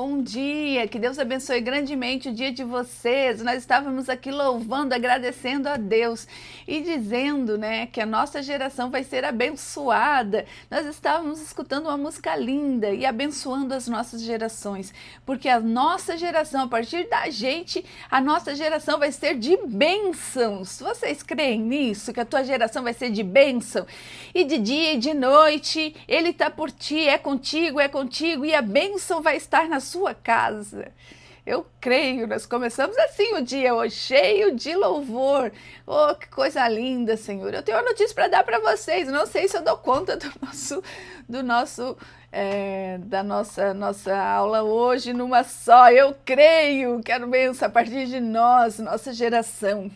Bom dia, que Deus abençoe grandemente o dia de vocês. Nós estávamos aqui louvando, agradecendo a Deus e dizendo, né, que a nossa geração vai ser abençoada. Nós estávamos escutando uma música linda e abençoando as nossas gerações, porque a nossa geração, a partir da gente, a nossa geração vai ser de bênçãos. Vocês creem nisso? Que a tua geração vai ser de bênção? E de dia e de noite, Ele está por ti, é contigo e a bênção vai estar na sua casa. Eu creio, nós começamos assim o dia hoje, cheio de louvor. Oh, que coisa linda, Senhor. Eu tenho uma notícia para dar para vocês. Não sei se eu dou conta da nossa aula hoje numa só. Eu creio, quero bênção a partir de nós, nossa geração.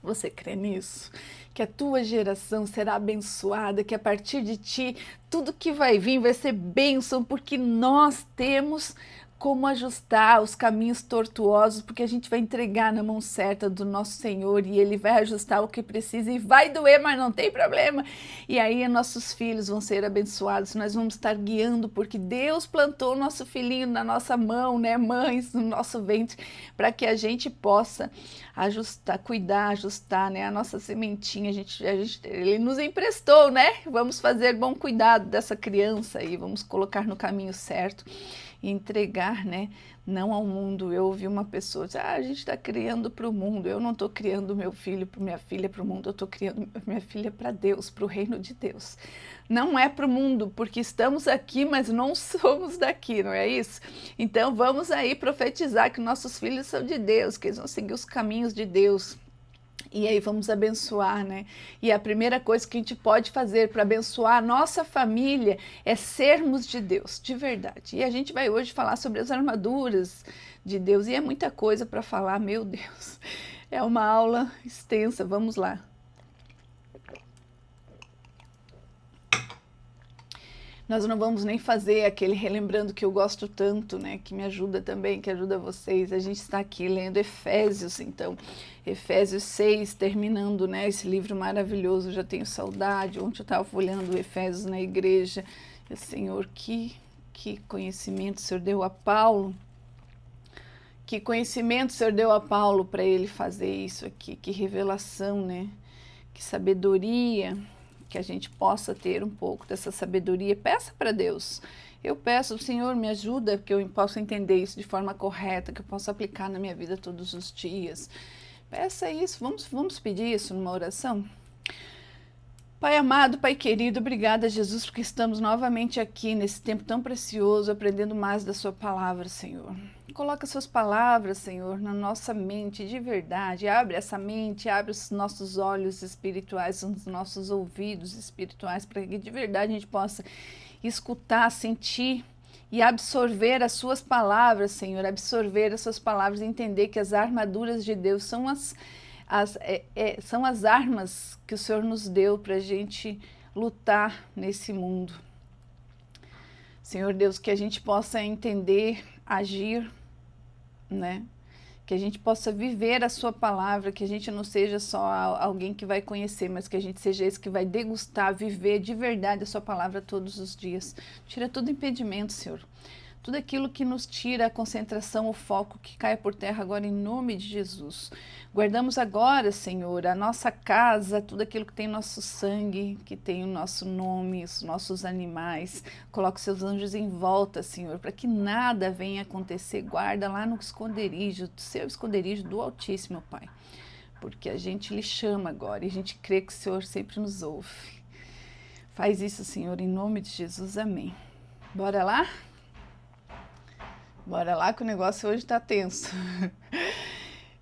Você crê nisso? Que a tua geração será abençoada, que a partir de ti tudo que vai vir vai ser bênção, porque nós temos como ajustar os caminhos tortuosos, porque a gente vai entregar na mão certa do nosso Senhor e Ele vai ajustar o que precisa e vai doer, mas não tem problema. E aí nossos filhos vão ser abençoados, nós vamos estar guiando, porque Deus plantou o nosso filhinho na nossa mão, né, mães, no nosso ventre, para que a gente possa ajustar, cuidar, ajustar, né, a nossa sementinha, Ele nos emprestou, né, vamos fazer bom cuidado dessa criança e vamos colocar no caminho certo. E entregar, né, não ao mundo. Eu ouvi uma pessoa dizer, a gente está criando para o mundo. Eu não estou criando meu filho, minha filha para o mundo, eu estou criando minha filha para Deus, para o reino de Deus. Não é para o mundo, porque estamos aqui, mas não somos daqui, não é isso? Então vamos aí profetizar que nossos filhos são de Deus, que eles vão seguir os caminhos de Deus. E aí vamos abençoar, né? E a primeira coisa que a gente pode fazer para abençoar a nossa família é sermos de Deus, de verdade. E a gente vai hoje falar sobre as armaduras de Deus, e é muita coisa para falar, meu Deus. É uma aula extensa, vamos lá. Nós não vamos nem fazer aquele relembrando que eu gosto tanto, né, que me ajuda também, que ajuda vocês. A gente está aqui lendo Efésios, então, Efésios 6, terminando, né, esse livro maravilhoso, já tenho saudade. Ontem eu estava folhando Efésios na igreja. E, Senhor, que conhecimento o Senhor deu a Paulo. Que conhecimento o Senhor deu a Paulo para ele fazer isso aqui, que revelação, né, que sabedoria, que a gente possa ter um pouco dessa sabedoria. Peça para Deus. Eu peço, Senhor, me ajuda, que eu possa entender isso de forma correta, que eu possa aplicar na minha vida todos os dias. Peça isso, vamos pedir isso numa oração? Pai amado, Pai querido, obrigada, Jesus, porque estamos novamente aqui nesse tempo tão precioso, aprendendo mais da sua palavra, Senhor. Coloca suas palavras, Senhor, na nossa mente de verdade. Abre essa mente, abre os nossos olhos espirituais, os nossos ouvidos espirituais, para que de verdade a gente possa escutar, sentir e absorver as suas palavras, Senhor. Absorver as suas palavras e entender que as armaduras de Deus são são as armas que o Senhor nos deu para a gente lutar nesse mundo. Senhor Deus, que a gente possa entender, agir, né? Que a gente possa viver a sua palavra, que a gente não seja só alguém que vai conhecer, mas que a gente seja esse que vai degustar, viver de verdade a sua palavra todos os dias. Tira todo impedimento, Senhor. Tudo aquilo que nos tira a concentração, o foco, que caia por terra agora em nome de Jesus. Guardamos agora, Senhor, a nossa casa, tudo aquilo que tem nosso sangue, que tem o nosso nome, os nossos animais. Coloca os seus anjos em volta, Senhor, para que nada venha acontecer. Guarda lá no esconderijo, do seu esconderijo do Altíssimo, Pai. Porque a gente lhe chama agora e a gente crê que o Senhor sempre nos ouve. Faz isso, Senhor, em nome de Jesus. Amém. Bora lá? Bora lá que o negócio hoje está tenso.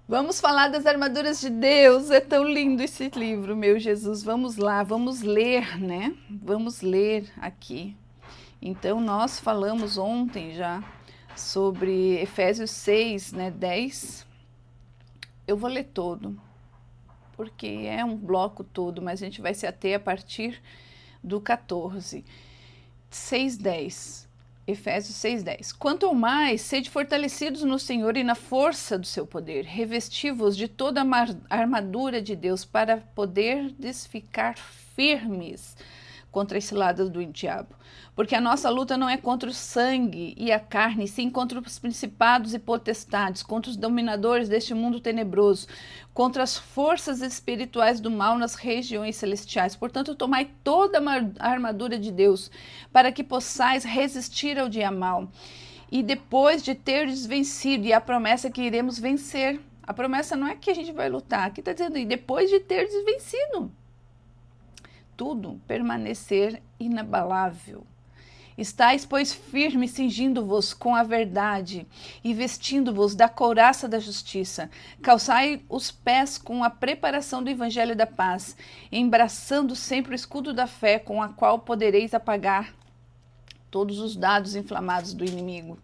Vamos falar das armaduras de Deus. É tão lindo esse livro, meu Jesus. Vamos lá, vamos ler, né? Vamos ler aqui. Então, nós falamos ontem já sobre Efésios 6, né, 10. Eu vou ler todo, porque é um bloco todo, mas a gente vai se ater a partir do 14. 6:10. Efésios 6:10. Quanto ao mais, sede fortalecidos no Senhor e na força do seu poder, revesti-vos de toda a armadura de Deus para poderdes ficar firmes contra as ciladas do diabo. Porque a nossa luta não é contra o sangue e a carne, sim contra os principados e potestades, contra os dominadores deste mundo tenebroso, contra as forças espirituais do mal nas regiões celestiais. Portanto, tomai toda a armadura de Deus, para que possais resistir ao dia mau. E depois de teres vencido, e a promessa é que iremos vencer. A promessa não é que a gente vai lutar, aqui está dizendo, e depois de teres vencido, tudo permanecer inabalável. Estais, pois, firmes, cingindo-vos com a verdade e vestindo-vos da couraça da justiça. Calçai os pés com a preparação do evangelho da paz, embraçando sempre o escudo da fé, com a qual podereis apagar todos os dardos inflamados do inimigo.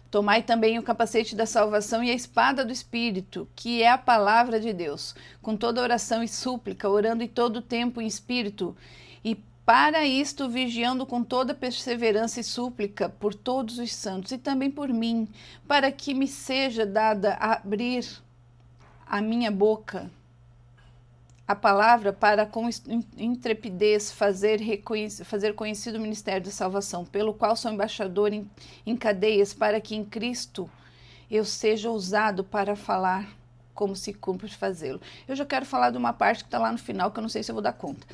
Tomai também o capacete da salvação e a espada do Espírito, que é a palavra de Deus, com toda oração e súplica, orando em todo tempo em Espírito, e para isto vigiando com toda perseverança e súplica por todos os santos, e também por mim, para que me seja dada abrir a minha boca, a palavra para com intrepidez fazer conhecido o ministério da salvação, pelo qual sou embaixador em cadeias, para que em Cristo eu seja ousado para falar como se cumpre fazê-lo. Eu já quero falar de uma parte que está lá no final, que eu não sei se eu vou dar conta.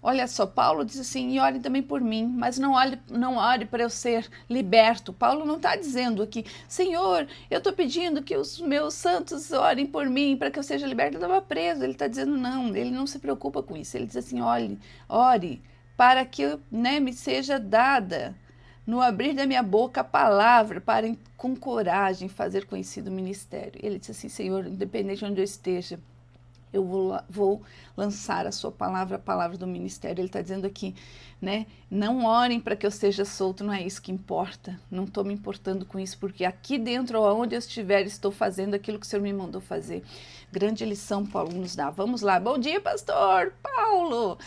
Olha só, Paulo diz assim, e ore também por mim, mas não ore para eu ser liberto. Paulo não está dizendo aqui, Senhor, eu estou pedindo que os meus santos orem por mim para que eu seja liberto. Eu estava preso. Ele está dizendo não, ele não se preocupa com isso. Ele diz assim, ore para que me seja dada no abrir da minha boca a palavra para com coragem fazer conhecido o ministério. Ele diz assim, Senhor, independente de onde eu esteja, eu vou lançar a sua palavra, a palavra do ministério. Ele está dizendo aqui, não orem para que eu seja solto, não é isso que importa. Não estou me importando com isso, porque aqui dentro, onde eu estiver, estou fazendo aquilo que o Senhor me mandou fazer. Grande lição Paulo nos dá. Vamos lá. Bom dia, pastor Paulo.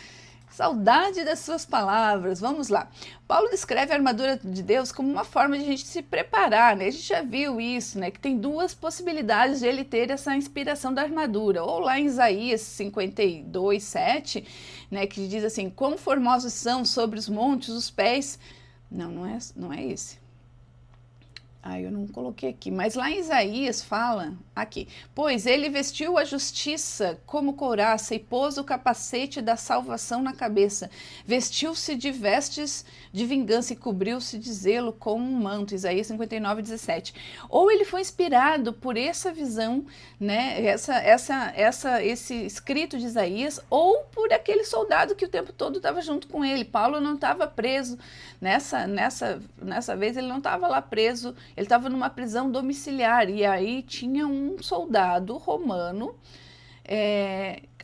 Saudade das suas palavras. Vamos lá. Paulo descreve a armadura de Deus como uma forma de a gente se preparar, A gente já viu isso, que tem duas possibilidades de ele ter essa inspiração da armadura. Ou lá em Isaías 52, 7, que diz assim, quão formosos são sobre os montes os pés. Não é esse. Eu não coloquei aqui, mas lá em Isaías fala, aqui, pois ele vestiu a justiça como couraça e pôs o capacete da salvação na cabeça, vestiu-se de vestes de vingança e cobriu-se de zelo com um manto, Isaías 59, 17. Ou ele foi inspirado por essa visão, esse escrito de Isaías, ou por aquele soldado que o tempo todo estava junto com ele. Paulo não estava preso, nessa vez ele não estava lá preso, ele estava numa prisão domiciliar e aí tinha um soldado romano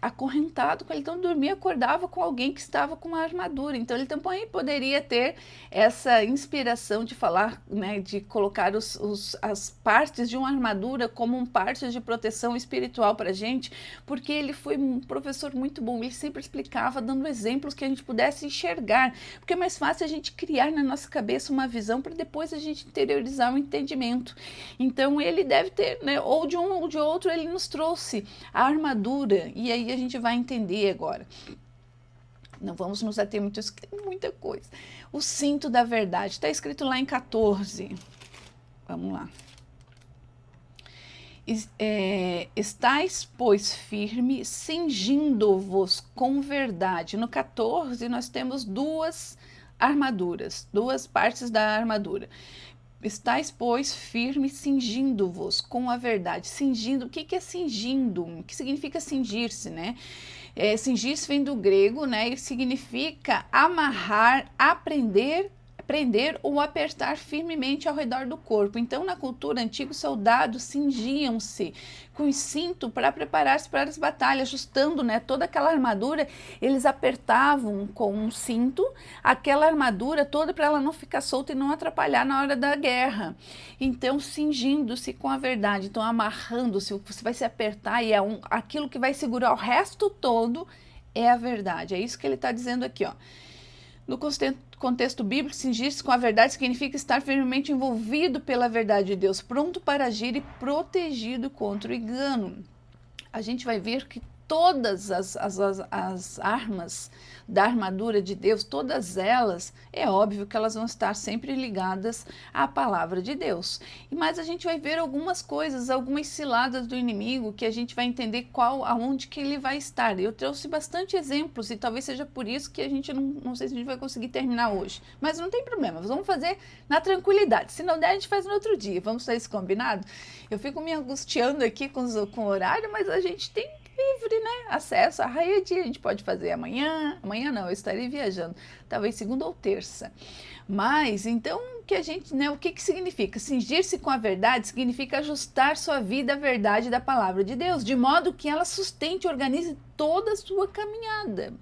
acorrentado com ele, então dormia e acordava com alguém que estava com uma armadura, então ele também poderia ter essa inspiração de falar, de colocar as partes de uma armadura como partes de proteção espiritual para a gente, porque ele foi um professor muito bom, ele sempre explicava dando exemplos que a gente pudesse enxergar, porque é mais fácil a gente criar na nossa cabeça uma visão para depois a gente interiorizar o entendimento. Então ele deve ter, ou de um ou de outro, ele nos trouxe a armadura, e aí a gente vai entender agora. Não vamos nos ater muito, tem muita coisa. O cinto da verdade, está escrito lá em 14. Vamos lá. Estais, pois, firme, cingindo-vos com verdade. No 14 nós temos duas armaduras, duas partes da armadura. Estais, pois, firmes, cingindo-vos com a verdade. Cingindo, o que é cingindo? O que significa cingir-se, Cingir-se vem do grego, e significa amarrar, prender ou apertar firmemente ao redor do corpo. Então, na cultura antiga, os soldados cingiam-se com o cinto para preparar-se para as batalhas, ajustando toda aquela armadura, eles apertavam com um cinto aquela armadura toda para ela não ficar solta e não atrapalhar na hora da guerra. Então, cingindo-se com a verdade, então amarrando-se, você vai se apertar e aquilo que vai segurar o resto todo é a verdade. É isso que ele está dizendo aqui, No contexto bíblico, cingir-se com a verdade significa estar firmemente envolvido pela verdade de Deus, pronto para agir e protegido contra o engano. A gente vai ver que todas as armas da armadura de Deus, todas elas, é óbvio que elas vão estar sempre ligadas à palavra de Deus. Mas a gente vai ver algumas coisas, algumas ciladas do inimigo que a gente vai entender aonde que ele vai estar. Eu trouxe bastante exemplos e talvez seja por isso que a gente não sei se a gente vai conseguir terminar hoje. Mas não tem problema, vamos fazer na tranquilidade. Se não der, a gente faz no outro dia. Vamos ter isso combinado? Eu fico me angustiando aqui com o horário, mas a gente tem livre, né? Acesso a raio dia, a gente pode fazer amanhã não, eu estarei viajando, talvez segunda ou terça. Mas, então, que a gente, né, o que significa? Cingir-se com a verdade significa ajustar sua vida à verdade da palavra de Deus, de modo que ela sustente e organize toda a sua caminhada.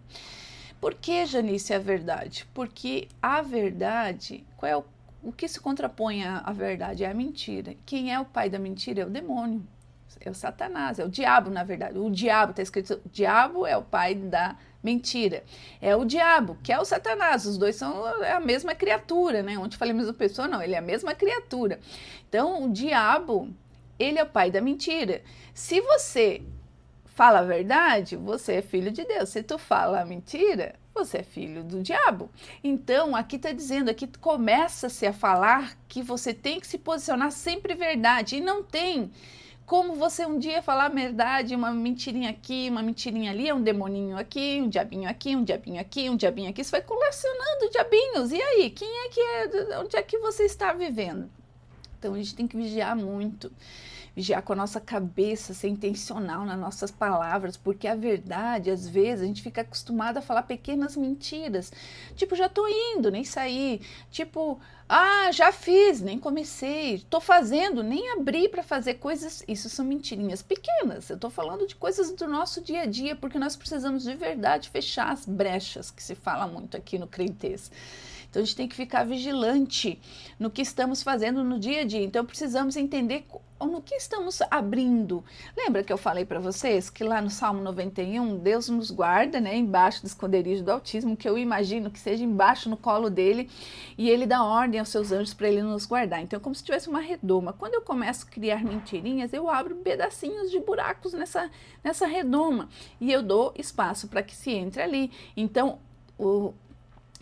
Por que, Janice, a verdade? Porque a verdade, o que se contrapõe à verdade? É a mentira. Quem é o pai da mentira é o demônio. É o Satanás, é o diabo, na verdade. O diabo, está escrito, o diabo é o pai da mentira. É o diabo, que é o Satanás. Os dois são a mesma criatura, né? Ontem falei a mesma pessoa, não, ele é a mesma criatura. Então, o diabo, ele é o pai da mentira. Se você fala a verdade, você é filho de Deus. Se tu fala a mentira, você é filho do diabo. Então, aqui está dizendo, aqui começa-se a falar que você tem que se posicionar sempre verdade. E não tem como você um dia falar a verdade, uma mentirinha aqui, uma mentirinha ali, um demoninho aqui, um diabinho aqui, um diabinho aqui, um diabinho aqui. Você vai colecionando diabinhos. E aí, quem é que é? Onde é que você está vivendo? Então, a gente tem que vigiar muito. Vigiar com a nossa cabeça, ser intencional nas nossas palavras, porque a verdade, às vezes, a gente fica acostumado a falar pequenas mentiras. Tipo, já tô indo, nem saí. Tipo, já fiz, nem comecei. Tô fazendo, nem abri para fazer coisas. Isso são mentirinhas pequenas. Eu tô falando de coisas do nosso dia a dia, porque nós precisamos de verdade fechar as brechas, que se fala muito aqui no Crentez. Então, a gente tem que ficar vigilante no que estamos fazendo no dia a dia. Então, precisamos entender no que estamos abrindo. Lembra que eu falei para vocês que lá no Salmo 91, Deus nos guarda, né, embaixo do esconderijo do Altíssimo, que eu imagino que seja embaixo no colo dele, e ele dá ordem aos seus anjos para ele nos guardar. Então, é como se tivesse uma redoma. Quando eu começo a criar mentirinhas, eu abro pedacinhos de buracos nessa redoma, e eu dou espaço para que se entre ali. Então,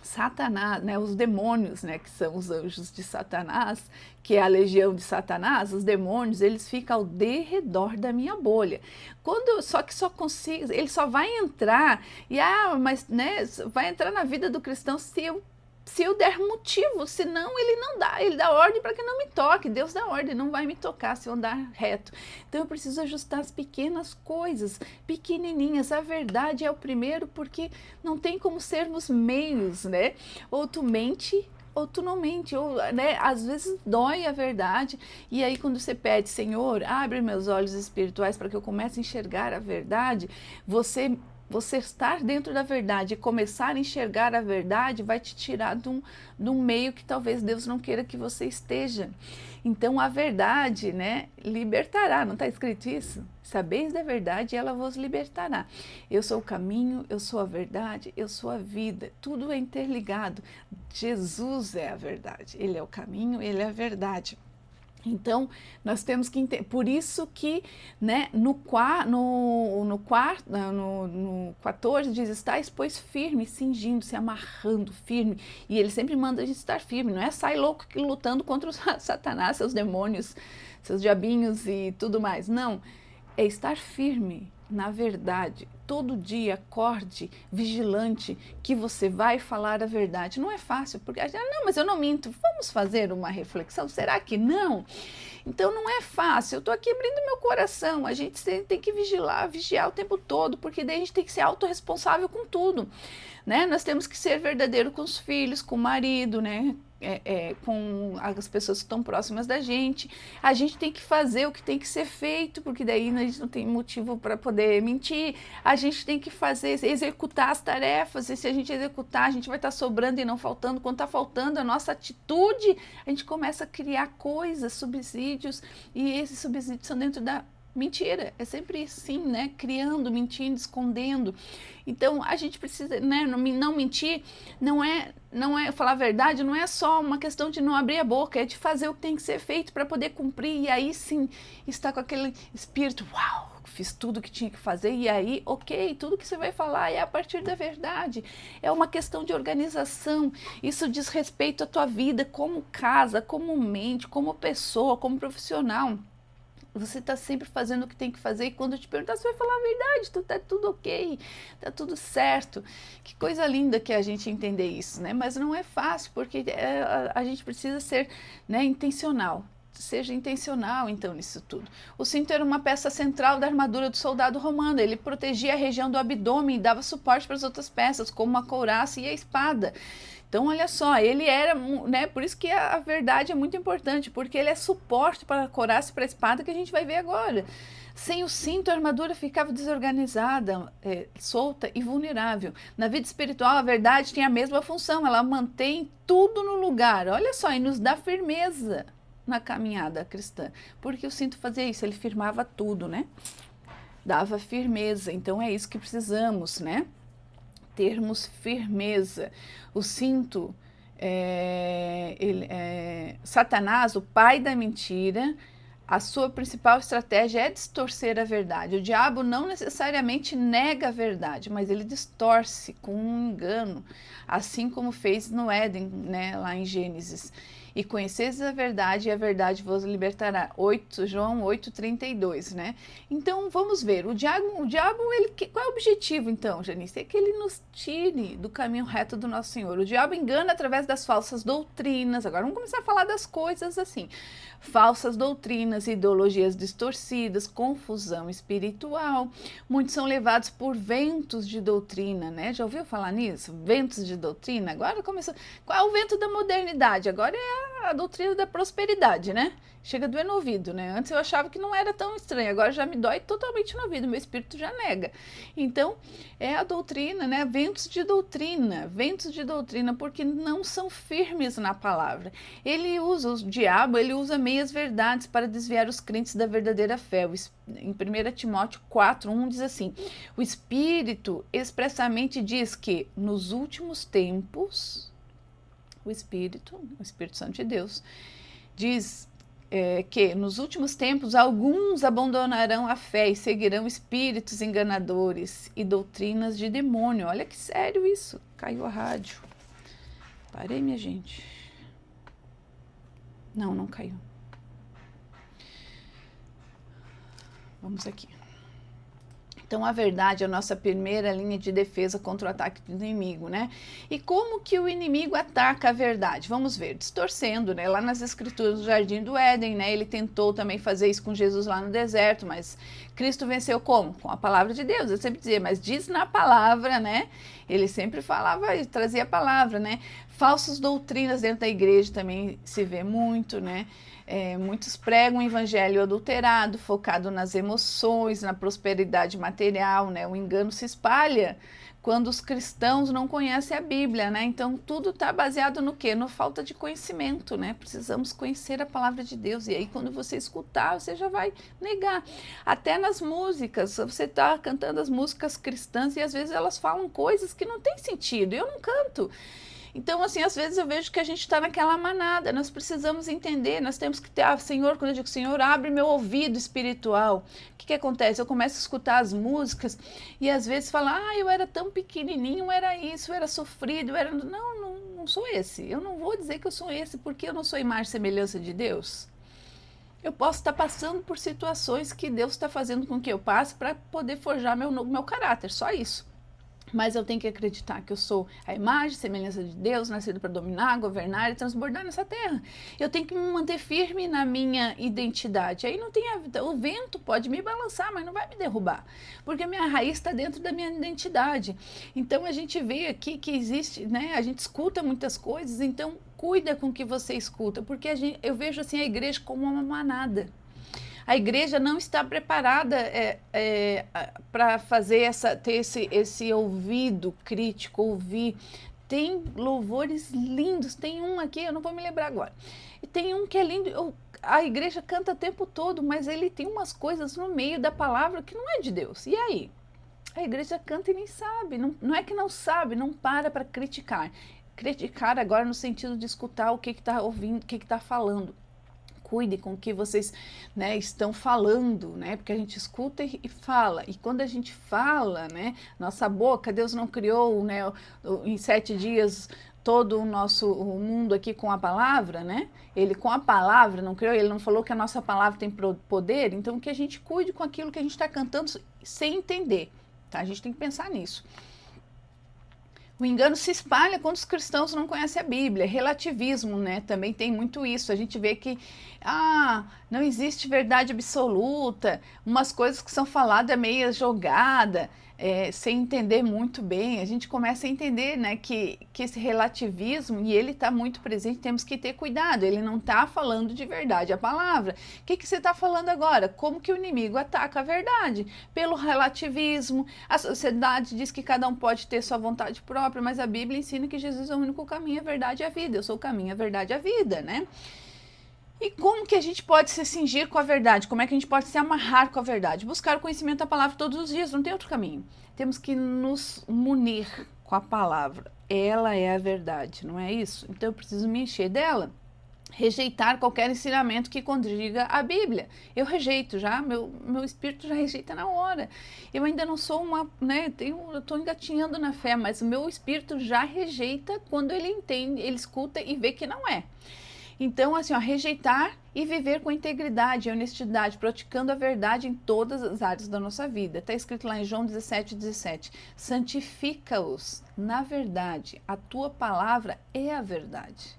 Satanás, né, os demônios, né, que são os anjos de Satanás, que é a legião de Satanás, os demônios, eles ficam ao derredor da minha bolha. Ele só vai entrar, mas né, vai entrar na vida do cristão se eu der motivo, senão ele não dá, ele dá ordem para que não me toque, Deus dá ordem, não vai me tocar se eu andar reto. Então eu preciso ajustar as pequenas coisas, pequenininhas, a verdade é o primeiro, porque não tem como sermos meios, né? Ou tu mente, ou tu não mente, ou, né, às vezes dói a verdade, e aí quando você pede, Senhor, abre meus olhos espirituais para que eu comece a enxergar a verdade, você estar dentro da verdade e começar a enxergar a verdade vai te tirar de um meio que talvez Deus não queira que você esteja. Então a verdade, né, libertará, não está escrito isso? Sabeis da verdade e ela vos libertará. Eu sou o caminho, eu sou a verdade, eu sou a vida, tudo é interligado. Jesus é a verdade, Ele é o caminho, Ele é a verdade. Então, nós temos que entender, por isso que, né, no 14 diz, estáis, pois, firme, cingindo, se amarrando, firme, e ele sempre manda a gente estar firme, não é sair louco lutando contra o Satanás, seus demônios, seus diabinhos e tudo mais, não, é estar firme na verdade, todo dia acorde vigilante que você vai falar a verdade. Não é fácil, porque não, mas eu não minto. Vamos fazer uma reflexão? Será que não? Então não é fácil. Eu estou aqui abrindo meu coração. A gente tem que vigiar o tempo todo, porque daí a gente tem que ser autorresponsável com tudo, né? Nós temos que ser verdadeiro com os filhos, com o marido, né? Com as pessoas que estão próximas da gente. A gente tem que fazer o que tem que ser feito, porque daí a gente não tem motivo para poder mentir. A gente tem que executar as tarefas, e se a gente executar, a gente vai estar sobrando e não faltando. Quando está faltando a nossa atitude, a gente começa a criar coisas, subsídios, e esses subsídios são dentro da mentira, é sempre assim, né? Criando, mentindo, escondendo. Então a gente precisa, né? Não mentir, não é falar a verdade, não é só uma questão de não abrir a boca, é de fazer o que tem que ser feito para poder cumprir, e aí sim estar com aquele espírito, uau, fiz tudo que tinha que fazer, e aí, ok, tudo que você vai falar é a partir da verdade. É uma questão de organização. Isso diz respeito à tua vida como casa, como mente, como pessoa, como profissional. Você está sempre fazendo o que tem que fazer, e quando eu te perguntar, você vai falar a verdade, tá tudo ok, tá tudo certo. Que coisa linda que é a gente entender isso, né? Mas não é fácil, porque a gente precisa ser, né, intencional. Seja intencional, então, nisso tudo. O cinto era uma peça central da armadura do soldado romano. Ele protegia a região do abdômen e dava suporte para as outras peças, como a couraça e a espada. Então, olha só, ele era, né, por isso que a verdade é muito importante, porque ele é suporte para a couraça e para a espada que a gente vai ver agora. Sem o cinto, a armadura ficava desorganizada, solta e vulnerável. Na vida espiritual, a verdade tem a mesma função, ela mantém tudo no lugar, olha só, e nos dá firmeza na caminhada cristã, porque o cinto fazia isso, ele firmava tudo, né? Dava firmeza, então é isso que precisamos, né? Termos firmeza. O cinto, Satanás, o pai da mentira, a sua principal estratégia é distorcer a verdade. O diabo não necessariamente nega a verdade, mas ele distorce com um engano, assim como fez no Éden, né, lá em Gênesis. E conheceis a verdade, e a verdade vos libertará. João 8,32, né? Então, vamos ver. O diabo qual é o objetivo, então, Janice? É que ele nos tire do caminho reto do nosso Senhor. O diabo engana através das falsas doutrinas. Agora, vamos começar a falar das coisas assim. Falsas doutrinas, ideologias distorcidas, confusão espiritual. Muitos são levados por ventos de doutrina, né? Já ouviu falar nisso? Ventos de doutrina? Agora começou. Qual é o vento da modernidade? Agora é a doutrina da prosperidade, né? Chega a doer no ouvido, né? Antes eu achava que não era tão estranho, agora já me dói totalmente no ouvido, meu espírito já nega. Então, é a doutrina, né? Ventos de doutrina, porque não são firmes na palavra. O diabo, ele usa meias verdades para desviar os crentes da verdadeira fé. Em 1 Timóteo 4:1 diz assim: o Espírito expressamente diz que nos últimos tempos, o Espírito Santo de Deus, diz que nos últimos tempos alguns abandonarão a fé e seguirão espíritos enganadores e doutrinas de demônio. Olha que sério isso. Caiu a rádio. Parei, minha gente. Não caiu. Vamos aqui. Então, a verdade é a nossa primeira linha de defesa contra o ataque do inimigo, né? E como que o inimigo ataca a verdade? Vamos ver, distorcendo, né? Lá nas escrituras do Jardim do Éden, né? Ele tentou também fazer isso com Jesus lá no deserto, mas Cristo venceu como? Com a palavra de Deus. Eu sempre dizia, mas diz na palavra, né? Ele sempre falava e trazia a palavra, né? Falsas doutrinas dentro da igreja também se vê muito, né? Muitos pregam um evangelho adulterado, focado nas emoções, na prosperidade material, né? O engano se espalha quando os cristãos não conhecem a Bíblia, né? Então, tudo está baseado no quê? Na falta de conhecimento, né? Precisamos conhecer a palavra de Deus, e aí quando você escutar, você já vai negar. Até nas músicas, você está cantando as músicas cristãs e às vezes elas falam coisas que não têm sentido, eu não canto. Então, assim, às vezes eu vejo que a gente está naquela manada, nós precisamos entender, nós temos que ter, Senhor, quando eu digo, Senhor, abre meu ouvido espiritual. O que acontece? Eu começo a escutar as músicas e às vezes falo, eu era tão pequenininho, era isso, eu era sofrido, não sou esse. Eu não vou dizer que eu sou esse, porque eu não sou imagem e semelhança de Deus. Eu posso estar passando por situações que Deus está fazendo com que eu passe para poder forjar meu caráter, só isso. Mas eu tenho que acreditar que eu sou a imagem e semelhança de Deus, nascido para dominar, governar e transbordar nessa terra. Eu tenho que me manter firme na minha identidade. Aí não tem o vento pode me balançar, mas não vai me derrubar, porque a minha raiz está dentro da minha identidade. Então a gente vê aqui que existe, né? A gente escuta muitas coisas, então cuida com o que você escuta, porque eu vejo assim a igreja como uma manada. A igreja não está preparada para ter esse ouvido crítico, ouvir. Tem louvores lindos, tem um aqui, eu não vou me lembrar agora. E tem um que é lindo, a igreja canta o tempo todo, mas ele tem umas coisas no meio da palavra que não é de Deus. E aí? A igreja canta e nem sabe, não é que não sabe, não para criticar. Criticar agora no sentido de escutar o que está ouvindo, o que está falando. Cuide com o que vocês, né, estão falando, né, porque a gente escuta e fala, e quando a gente fala, né, nossa boca, Deus não criou, né, em 7 dias todo o mundo aqui com a palavra, né, ele com a palavra não criou, ele não falou que a nossa palavra tem poder, então que a gente cuide com aquilo que a gente está cantando sem entender, tá, a gente tem que pensar nisso. O engano se espalha quando os cristãos não conhecem a Bíblia. Relativismo, né? Também tem muito isso. A gente vê que não existe verdade absoluta, umas coisas que são faladas meio jogada, sem entender muito bem. A gente começa a entender, né, que esse relativismo, e ele está muito presente, temos que ter cuidado. Ele não está falando de verdade a palavra. O que você está falando agora? Como que o inimigo ataca a verdade? Pelo relativismo. A sociedade diz que cada um pode ter sua vontade própria, mas a Bíblia ensina que Jesus é o único caminho, a verdade e a vida. Eu sou o caminho, a verdade e a vida, né? E como que a gente pode se cingir com a verdade? Como é que a gente pode se amarrar com a verdade? Buscar o conhecimento da palavra todos os dias, não tem outro caminho. Temos que nos munir com a palavra. Ela é a verdade, não é isso? Então eu preciso me encher dela. Rejeitar qualquer ensinamento que contradiga a Bíblia. Eu rejeito já, meu espírito já rejeita na hora. Eu ainda não sou né, eu estou engatinhando na fé, mas o meu espírito já rejeita quando ele entende, ele escuta e vê que não é. Então, assim, rejeitar e viver com integridade e honestidade, praticando a verdade em todas as áreas da nossa vida. Está escrito lá em João 17:17. Santifica-os na verdade. A tua palavra é a verdade.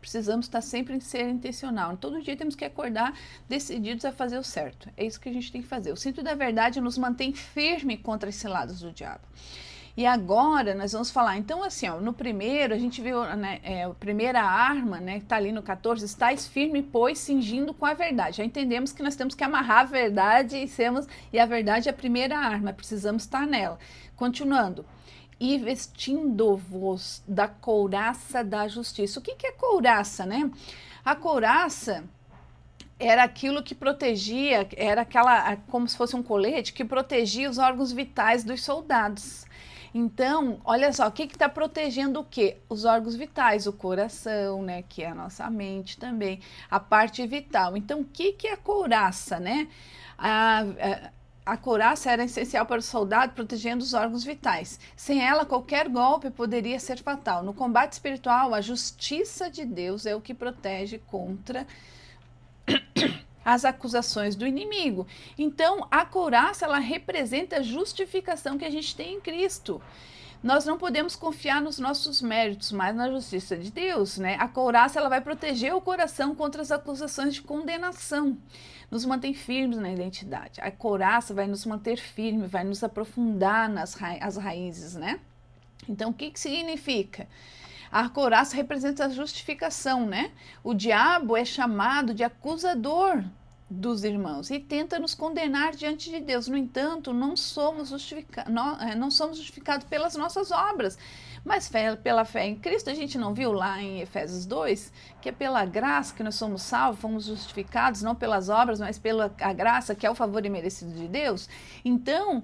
Precisamos estar sempre em ser intencional. Todo dia temos que acordar decididos a fazer o certo. É isso que a gente tem que fazer. O cinto da verdade nos mantém firme contra as ciladas do diabo. E agora nós vamos falar, então assim, no primeiro a gente viu, né, a primeira arma, né, que está ali no 14, estais firme, pois, cingindo com a verdade. Já entendemos que nós temos que amarrar a verdade e a verdade é a primeira arma, precisamos estar nela. Continuando. E vestindo-vos da couraça da justiça. O que é couraça, né? A couraça era aquilo que protegia, era como se fosse um colete que protegia os órgãos vitais dos soldados. Então, olha só, o que está protegendo o quê? Os órgãos vitais, o coração, né, que é a nossa mente também, a parte vital. Então, o que é a couraça, né? A couraça era essencial para o soldado, protegendo os órgãos vitais. Sem ela, qualquer golpe poderia ser fatal. No combate espiritual, a justiça de Deus é o que protege contra as acusações do inimigo. Então, a couraça, ela representa a justificação que a gente tem em Cristo. Nós não podemos confiar nos nossos méritos, mas na justiça de Deus, né? A couraça, ela vai proteger o coração contra as acusações de condenação. Nos mantém firmes na identidade. A couraça vai nos manter firmes, vai nos aprofundar as raízes, né? Então, o que significa? A couraça representa a justificação, né? O diabo é chamado de acusador dos irmãos e tenta nos condenar diante de Deus. No entanto, não somos justificados pelas nossas obras, mas pela fé em Cristo. A gente não viu lá em Efésios 2 que é pela graça que nós somos salvos, fomos justificados, não pelas obras, mas pela a graça, que é o favor imerecido de Deus. Então,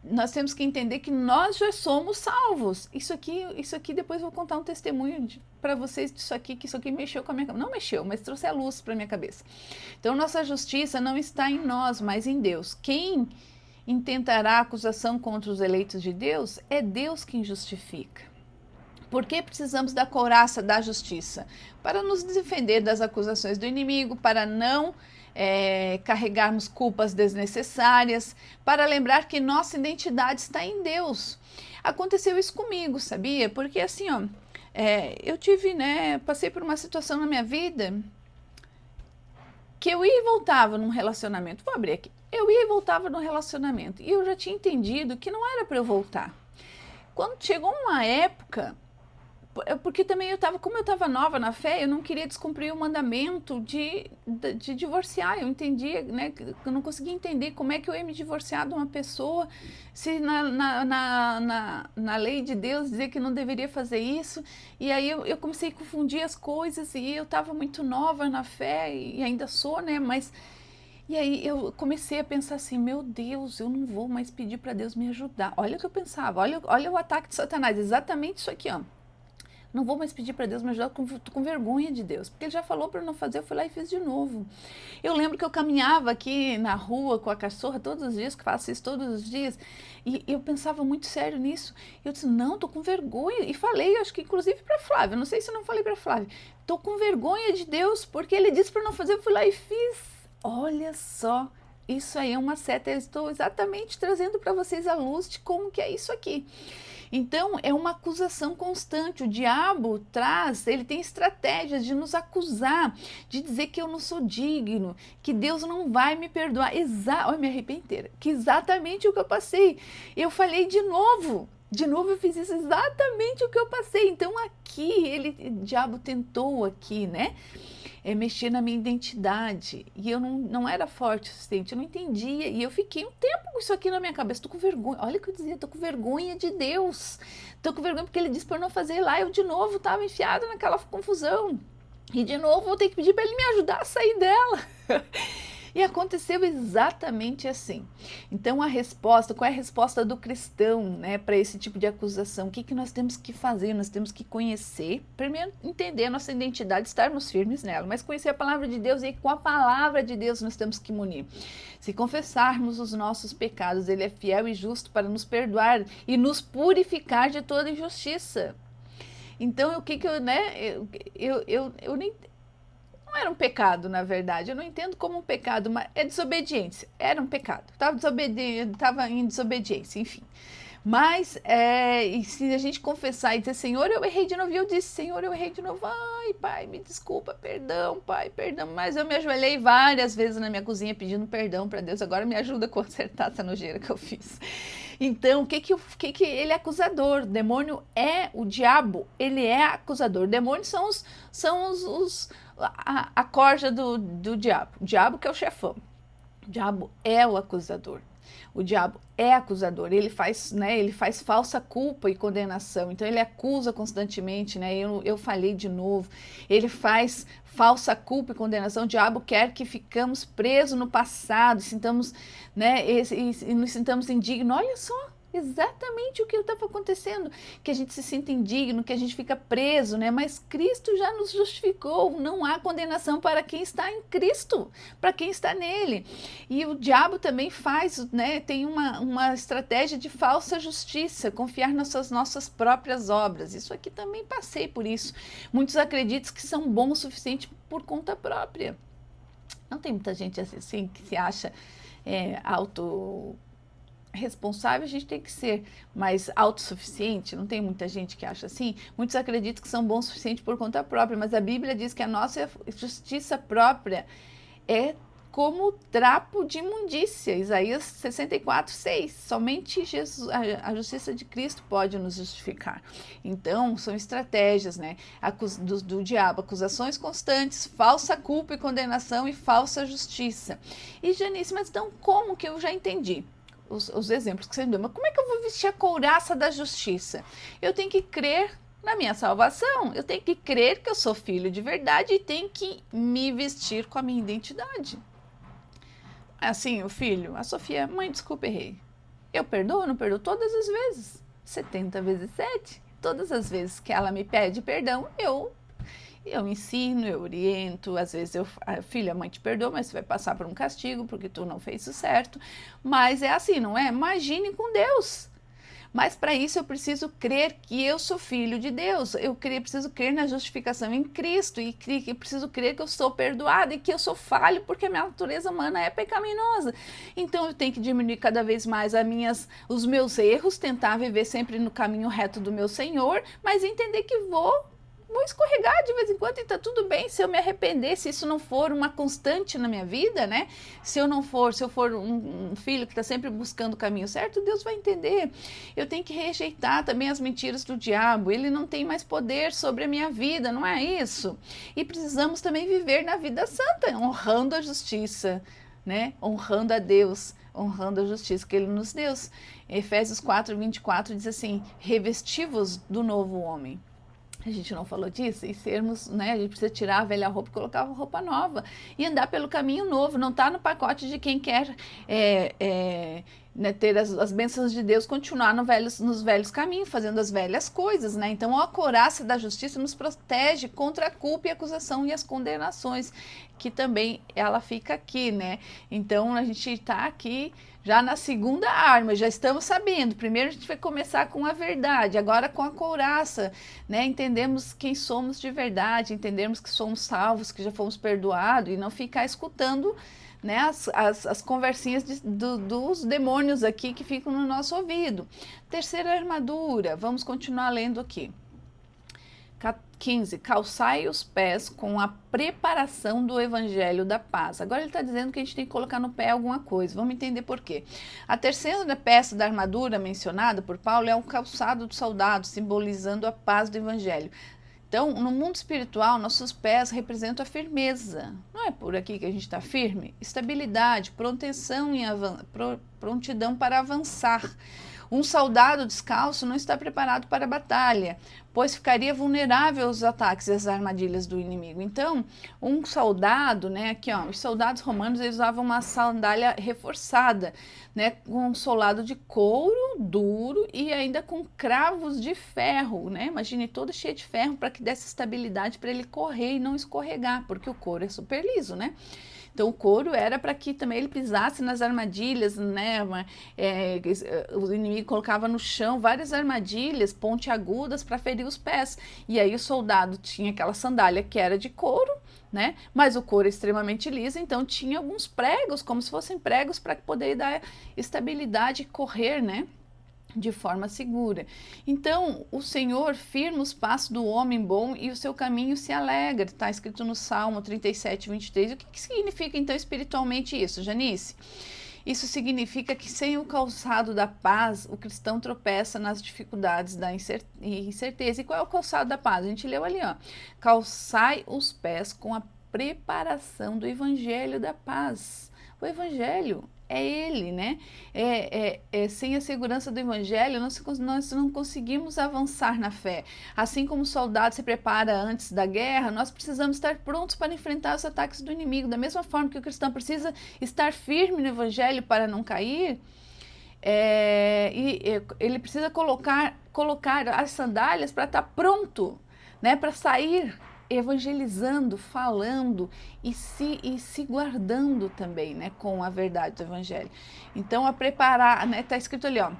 nós temos que entender que nós já somos salvos. Isso aqui depois eu vou contar um testemunho para vocês disso aqui, que isso aqui mexeu com a minha cabeça. Não mexeu, mas trouxe a luz para a minha cabeça. Então, nossa justiça não está em nós, mas em Deus. Quem intentará acusação contra os eleitos de Deus? É Deus quem justifica. Por que precisamos da couraça da justiça? Para nos defender das acusações do inimigo, para não carregarmos culpas desnecessárias, para lembrar que nossa identidade está em Deus. Aconteceu isso comigo, sabia? Porque assim, eu passei por uma situação na minha vida que eu ia e voltava num relacionamento. Vou abrir aqui. Eu ia e voltava num relacionamento e eu já tinha entendido que não era para eu voltar. Quando chegou uma época Porque também como eu estava nova na fé, eu não queria descumprir o mandamento de divorciar. Eu entendia, né, que eu não conseguia entender como é que eu ia me divorciar de uma pessoa, se na lei de Deus dizer que não deveria fazer isso. E aí eu comecei a confundir as coisas, e eu estava muito nova na fé, e ainda sou, né, mas... E aí eu comecei a pensar assim, meu Deus, eu não vou mais pedir para Deus me ajudar. Olha o que eu pensava, olha o ataque de Satanás, exatamente isso aqui, ó. Não vou mais pedir para Deus me ajudar, tô com vergonha de Deus, porque ele já falou para eu não fazer, eu fui lá e fiz de novo. Eu lembro que eu caminhava aqui na rua com a cachorra todos os dias, que faço isso todos os dias, e eu pensava muito sério nisso. Eu disse, não, tô com vergonha, e falei, acho que inclusive para Flávia, não sei se eu não falei para Flávia, tô com vergonha de Deus, porque ele disse para não fazer, eu fui lá e fiz. Olha só, isso aí é uma seta, eu estou exatamente trazendo para vocês a luz de como que é isso aqui. Então, é uma acusação constante. O diabo traz, ele tem estratégias de nos acusar, de dizer que eu não sou digno, que Deus não vai me perdoar. Olha, me arrependi inteira. Que exatamente o que eu passei. Eu falei de novo. De novo eu fiz isso, exatamente o que eu passei. Então, aqui, o diabo tentou aqui, né? Mexer na minha identidade, e eu não era forte o suficiente, eu não entendia, e eu fiquei um tempo com isso aqui na minha cabeça, tô com vergonha, olha o que eu dizia, tô com vergonha de Deus, tô com vergonha porque ele disse para eu não fazer lá, eu de novo estava enfiada naquela confusão, e de novo vou ter que pedir para ele me ajudar a sair dela. E aconteceu exatamente assim. Então, a resposta, qual é a resposta do cristão, né, para esse tipo de acusação? O que nós temos que fazer? Nós temos que conhecer, primeiro entender a nossa identidade, estarmos firmes nela, mas conhecer a palavra de Deus, e com a palavra de Deus nós temos que munir. Se confessarmos os nossos pecados, ele é fiel e justo para nos perdoar e nos purificar de toda injustiça. Então, o que eu, né, eu nem... Não era um pecado, na verdade. Eu não entendo como um pecado, mas é desobediência. Era um pecado. Estava em desobediência, enfim. Mas, e se a gente confessar e dizer, Senhor, eu errei de novo, e eu disse, Senhor, eu errei de novo, ai, Pai, me desculpa, perdão, Pai, perdão. Mas eu me ajoelhei várias vezes na minha cozinha pedindo perdão para Deus, agora me ajuda a consertar essa nojeira que eu fiz. Então, o que ele é acusador? O demônio é o diabo, ele é acusador. Demônios são a corja do diabo. O diabo que é o chefão. O diabo é o acusador. O diabo é acusador, ele faz falsa culpa e condenação, então ele acusa constantemente, né? Eu falei de novo, ele faz falsa culpa e condenação. O diabo quer que ficamos presos no passado, sintamos, né, e nos sintamos indignos. Olha só, exatamente o que estava acontecendo, que a gente se sinta indigno, que a gente fica preso, né? Mas Cristo já nos justificou, não há condenação para quem está em Cristo, para quem está nele. E o diabo também faz, né? Tem uma estratégia de falsa justiça, confiar nas nossas próprias obras. Isso aqui também passei por isso. Muitos acreditam que são bons o suficiente por conta própria. Não tem muita gente assim que se acha responsável, a gente tem que ser mais autossuficiente, não tem muita gente que acha assim. Muitos acreditam que são bons o suficiente por conta própria, mas a Bíblia diz que a nossa justiça própria é como trapo de imundícia. Isaías 64:6. Somente Jesus, a justiça de Cristo pode nos justificar. Então, são estratégias, né, do diabo, acusações constantes, falsa culpa e condenação e falsa justiça. E Janice, mas então como que eu já entendi os exemplos que você me deu? Mas como é que eu vou vestir a couraça da justiça? Eu tenho que crer na minha salvação, eu tenho que crer que eu sou filho de verdade e tenho que me vestir com a minha identidade. Assim, o filho, a Sofia, mãe, desculpa, errei. Eu perdoo ou não perdoo? Todas as vezes. 70 vezes 7. Todas as vezes que ela me pede perdão, eu ensino, eu oriento. Às vezes filha, a mãe te perdoa, mas você vai passar por um castigo porque tu não fez isso certo. Mas é assim, não é? Imagine com Deus. Mas para isso eu preciso crer que eu sou filho de Deus, preciso crer na justificação em Cristo, e preciso crer que eu sou perdoada e que eu sou falho, porque a minha natureza humana é pecaminosa. Então eu tenho que diminuir cada vez mais os meus erros, tentar viver sempre no caminho reto do meu Senhor, mas entender que vou vou escorregar de vez em quando e tá tudo bem se eu me arrepender, se isso não for uma constante na minha vida, né? Se eu for um filho que está sempre buscando o caminho certo, Deus vai entender. Eu tenho que rejeitar também as mentiras do diabo, ele não tem mais poder sobre a minha vida, não é isso? E precisamos também viver na vida santa, honrando a justiça, né? Honrando a Deus, honrando a justiça que ele nos deu. Efésios 4:24 diz assim: revesti-vos do novo homem. A gente não falou disso? E sermos, né? A gente precisa tirar a velha roupa e colocar a roupa nova. E andar pelo caminho novo. Não está no pacote de quem quer né, ter as bênçãos de Deus, continuar nos velhos caminhos, fazendo as velhas coisas, né? Então, a couraça da justiça nos protege contra a culpa e a acusação e as condenações, que também ela fica aqui, né? Então, a gente está aqui já na segunda arma, já estamos sabendo. Primeiro a gente vai começar com a verdade, agora com a couraça, né? Entendemos quem somos de verdade, entendemos que somos salvos, que já fomos perdoados, e não ficar escutando, né, as conversinhas dos demônios aqui que ficam no nosso ouvido. Terceira armadura, vamos continuar lendo aqui. 15, calçai os pés com a preparação do evangelho da paz. Agora ele está dizendo que a gente tem que colocar no pé alguma coisa, vamos entender por quê. A terceira peça da armadura mencionada por Paulo é o calçado do soldado, simbolizando a paz do evangelho. Então, no mundo espiritual, nossos pés representam a firmeza. Não é por aqui que a gente está firme? Estabilidade, prontidão para avançar. Um soldado descalço não está preparado para a batalha, pois ficaria vulnerável aos ataques e às armadilhas do inimigo. Então, um soldado, né, aqui ó, os soldados romanos eles usavam uma sandália reforçada, né, com um solado de couro duro e ainda com cravos de ferro, né? Imagine toda cheia de ferro para que desse estabilidade para ele correr e não escorregar, porque o couro é super liso, né? Então, o couro era para que também ele pisasse nas armadilhas, né? O inimigo colocava no chão várias armadilhas pontiagudas para ferir os pés. E aí o soldado tinha aquela sandália que era de couro, né? Mas o couro é extremamente liso, então tinha alguns pregos, como se fossem pregos para poder dar estabilidade e correr, né? De forma segura. Então, o Senhor firma os passos do homem bom e o seu caminho se alegra. Está escrito no Salmo 37:23. O que significa, então, espiritualmente isso, Janice? Isso significa que sem o calçado da paz, o cristão tropeça nas dificuldades da incerteza. E qual é o calçado da paz? A gente leu ali, ó. Calçai os pés com a preparação do evangelho da paz. O evangelho é ele, né? Sem a segurança do evangelho, nós não conseguimos avançar na fé. Assim como o soldado se prepara antes da guerra, nós precisamos estar prontos para enfrentar os ataques do inimigo. Da mesma forma que o cristão precisa estar firme no evangelho para não cair, ele precisa colocar as sandálias para estar pronto, né? Para sair evangelizando, falando e se guardando também, né, com a verdade do evangelho. Então, a preparar, né, tá escrito ali, ó,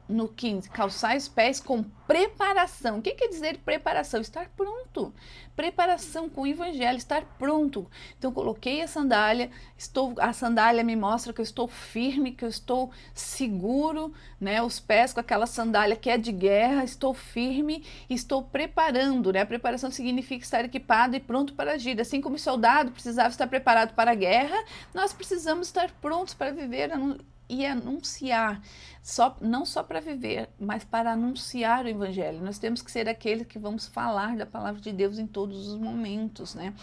no 15, calçar os pés com preparação. O que quer dizer preparação? Estar pronto. Preparação com o evangelho, estar pronto. Então, coloquei a sandália me mostra que eu estou firme, que eu estou seguro, né? Os pés com aquela sandália que é de guerra, estou firme, estou preparando, né? A preparação significa estar equipado e pronto para agir. Assim como o soldado precisava estar preparado para a guerra, nós precisamos estar prontos para viver e anunciar, não só para viver, mas para anunciar o evangelho. Nós temos que ser aqueles que vamos falar da palavra de Deus em todos os momentos, né?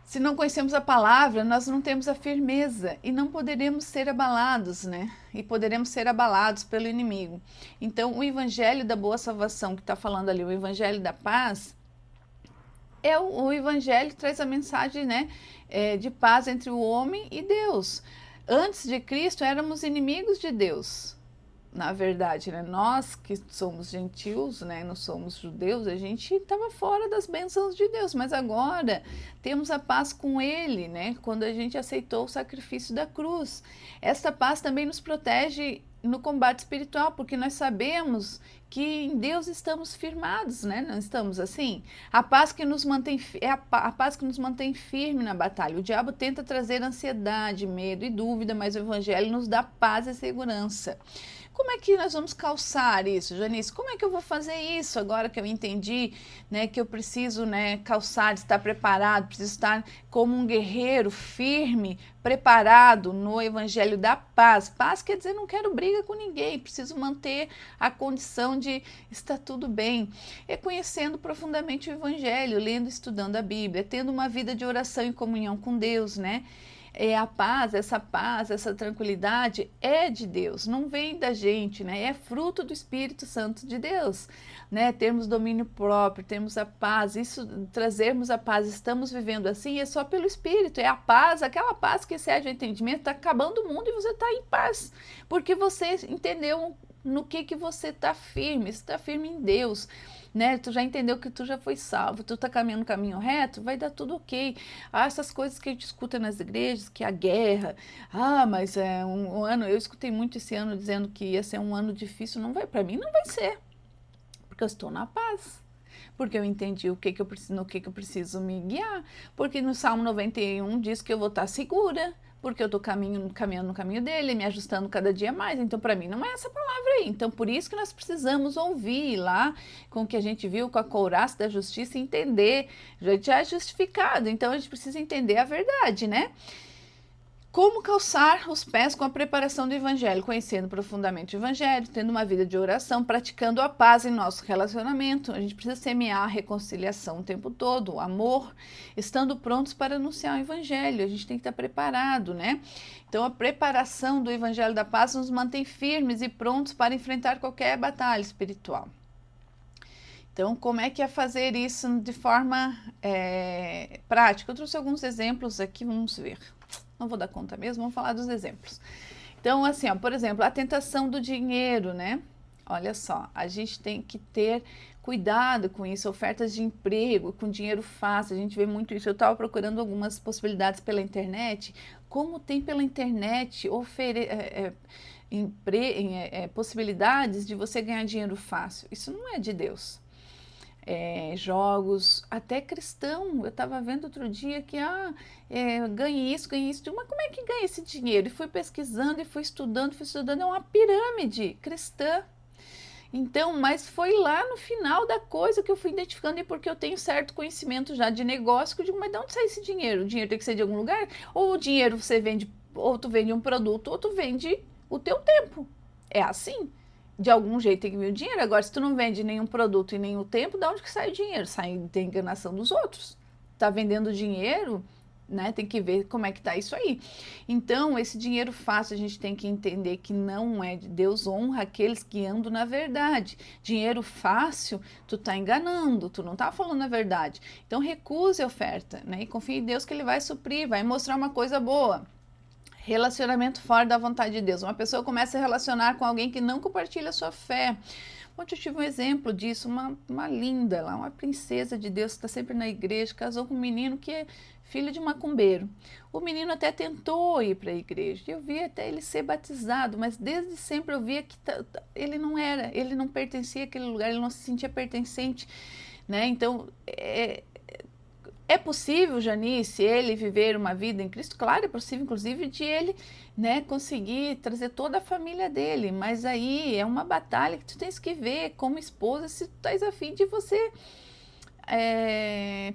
Se não conhecemos a palavra, nós não temos a firmeza e não poderemos ser abalados, né? E poderemos ser abalados pelo inimigo. Então, o evangelho da boa salvação que está falando ali, o evangelho da paz, o evangelho que traz a mensagem, né, de paz entre o homem e Deus. Antes de Cristo, éramos inimigos de Deus, na verdade, né? Nós que somos gentios, né? Não somos judeus, a gente estava fora das bênçãos de Deus, mas agora temos a paz com Ele, né? Quando a gente aceitou o sacrifício da cruz. Esta paz também nos protege no combate espiritual, porque nós sabemos que em Deus estamos firmados, né? Não estamos assim? A paz que nos mantém a paz que nos mantém firme na batalha. O diabo tenta trazer ansiedade, medo e dúvida, mas o evangelho nos dá paz e segurança. Como é que nós vamos calçar isso, Janice? Como é que eu vou fazer isso agora que eu entendi, né, que eu preciso, né, calçar, estar preparado, preciso estar como um guerreiro firme, preparado no evangelho da paz. Paz quer dizer não quero briga com ninguém, preciso manter a condição de estar tudo bem. É conhecendo profundamente o evangelho, lendo e estudando a Bíblia, tendo uma vida de oração e comunhão com Deus, né? A paz, essa tranquilidade é de Deus, não vem da gente, né? É fruto do Espírito Santo de Deus, né? Termos domínio próprio, termos a paz, isso, trazermos a paz, estamos vivendo assim, é só pelo Espírito, é a paz, aquela paz que excede o entendimento, está acabando o mundo e você está em paz, porque você entendeu no que você está firme, você está firme em Deus, né? Tu já entendeu que tu já foi salvo, tu tá caminhando no caminho reto, vai dar tudo ok. Essas coisas que a gente escuta nas igrejas, que a guerra, mas é um ano, eu escutei muito esse ano dizendo que ia ser um ano difícil, não vai, para mim não vai ser, porque eu estou na paz. Porque eu entendi o que eu preciso, no que eu preciso me guiar, porque no Salmo 91 diz que eu vou estar segura, porque eu estou caminhando no caminho dele, me ajustando cada dia mais. Então, para mim, não é essa palavra aí. Então, por isso que nós precisamos ouvir lá com o que a gente viu com a couraça da justiça e entender. Já é justificado, então a gente precisa entender a verdade, né? Como calçar os pés com a preparação do Evangelho, conhecendo profundamente o Evangelho, tendo uma vida de oração, praticando a paz em nosso relacionamento. A gente precisa semear a reconciliação o tempo todo, o amor, estando prontos para anunciar o Evangelho. A gente tem que estar preparado, né? Então, a preparação do Evangelho da paz nos mantém firmes e prontos para enfrentar qualquer batalha espiritual. Então, como é que é fazer isso de forma prática? Eu trouxe alguns exemplos aqui, vamos ver. Não vou dar conta mesmo, vamos falar dos exemplos. Então, assim, ó, por exemplo, a tentação do dinheiro, né? Olha só, a gente tem que ter cuidado com isso, ofertas de emprego, com dinheiro fácil, a gente vê muito isso. Eu estava procurando algumas possibilidades pela internet, como tem pela internet possibilidades de você ganhar dinheiro fácil. Isso não é de Deus. Jogos, até cristão, eu estava vendo outro dia que ganhe isso, mas como é que ganha esse dinheiro? E fui pesquisando e fui estudando, é uma pirâmide cristã. Então, mas foi lá no final da coisa que eu fui identificando, e porque eu tenho certo conhecimento já de negócio, que eu digo, mas de onde sai esse dinheiro? O dinheiro tem que ser de algum lugar? Ou o dinheiro você vende, ou tu vende um produto, ou tu vende o teu tempo. É assim. De algum jeito tem que vir o dinheiro. Agora, se tu não vende nenhum produto e nenhum tempo, de onde que sai o dinheiro? Sai da enganação dos outros. Tá vendendo dinheiro, né? Tem que ver como é que tá isso aí. Então, esse dinheiro fácil, a gente tem que entender que não é de Deus, honra aqueles que andam na verdade. Dinheiro fácil, tu tá enganando, tu não tá falando a verdade. Então, recuse a oferta, né? E confie em Deus que Ele vai suprir, vai mostrar uma coisa boa. Relacionamento fora da vontade de Deus. Uma pessoa começa a relacionar com alguém que não compartilha a sua fé. Ontem eu tive um exemplo disso, uma linda lá, uma princesa de Deus que está sempre na igreja, casou com um menino que é filho de macumbeiro. O menino até tentou ir para a igreja, eu vi até ele ser batizado, mas desde sempre eu via que ele não pertencia àquele lugar, ele não se sentia pertencente, né? Então, é possível, Janice, ele viver uma vida em Cristo? Claro, é possível, inclusive, de ele, né, conseguir trazer toda a família dele, mas aí é uma batalha que tu tens que ver como esposa, se tu estás a fim de você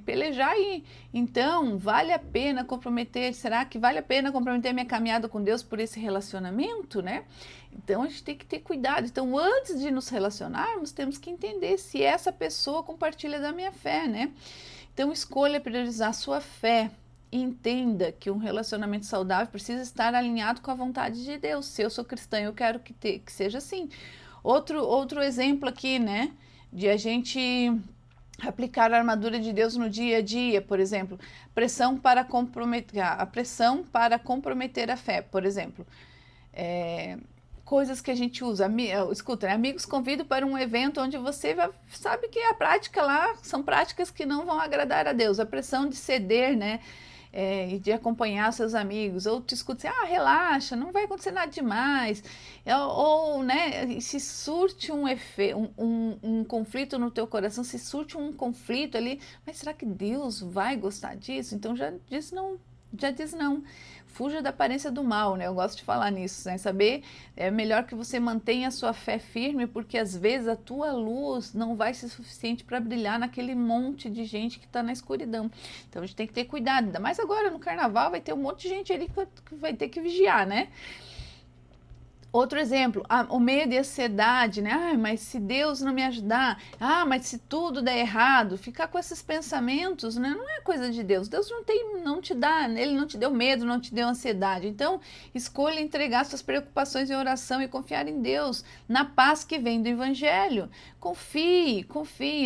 pelejar aí. Então, vale a pena comprometer, será que vale a pena comprometer minha caminhada com Deus por esse relacionamento, né? Então, a gente tem que ter cuidado. Então, antes de nos relacionarmos, temos que entender se essa pessoa compartilha da minha fé, né? Então, escolha priorizar a sua fé e entenda que um relacionamento saudável precisa estar alinhado com a vontade de Deus. Se eu sou cristã, eu quero que seja assim. Outro exemplo aqui, né, de a gente aplicar a armadura de Deus no dia a dia, por exemplo, a pressão para comprometer a fé, por exemplo. Coisas que a gente usa, escuta, né? Amigos convidam para um evento onde você sabe que a prática lá são práticas que não vão agradar a Deus, a pressão de ceder, né, e de acompanhar seus amigos, ou te escuta assim, relaxa, não vai acontecer nada demais, ou né, se surte um conflito no teu coração, se surte um conflito ali, mas será que Deus vai gostar disso? Então já disse, Já diz não. Fuja da aparência do mal, né? Eu gosto de falar nisso, né? Saber, é melhor que você mantenha a sua fé firme, porque às vezes a tua luz não vai ser suficiente para brilhar naquele monte de gente que está na escuridão. Então a gente tem que ter cuidado, ainda mais agora no carnaval vai ter um monte de gente ali que vai ter que vigiar, né? Outro exemplo, o medo e a ansiedade, né? Ah, mas se Deus não me ajudar, mas se tudo der errado, ficar com esses pensamentos, né? Não é coisa de Deus. Deus não te dá, Ele não te deu medo, não te deu ansiedade. Então, escolha entregar suas preocupações em oração e confiar em Deus, na paz que vem do Evangelho. Confie,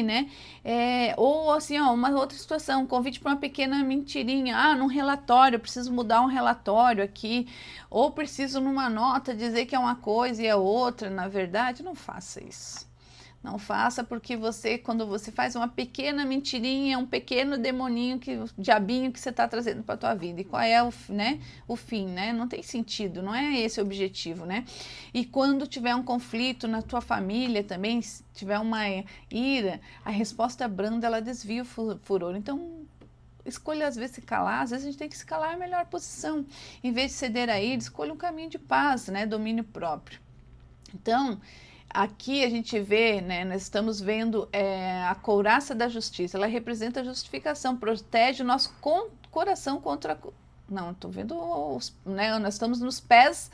né? Ou assim, uma outra situação, um convite para uma pequena mentirinha. Num relatório, eu preciso mudar um relatório aqui, ou preciso numa nota dizer que é uma coisa e é outra, na verdade, não faça isso. Não faça, porque quando você faz uma pequena mentirinha, um pequeno demoninho, diabinho que você está trazendo para a tua vida. E qual é o fim, né? Não tem sentido, não é esse o objetivo, né? E quando tiver um conflito na tua família também, se tiver uma ira, a resposta branda, ela desvia o furor. Então, escolha às vezes se calar, às vezes a gente tem que se calar é a melhor posição. Em vez de ceder a ira, escolha um caminho de paz, né? Domínio próprio. Então, aqui a gente vê, né, nós estamos vendo a couraça da justiça, ela representa a justificação, protege o nosso coração contra... Não, estou vendo, né, nós estamos nos pés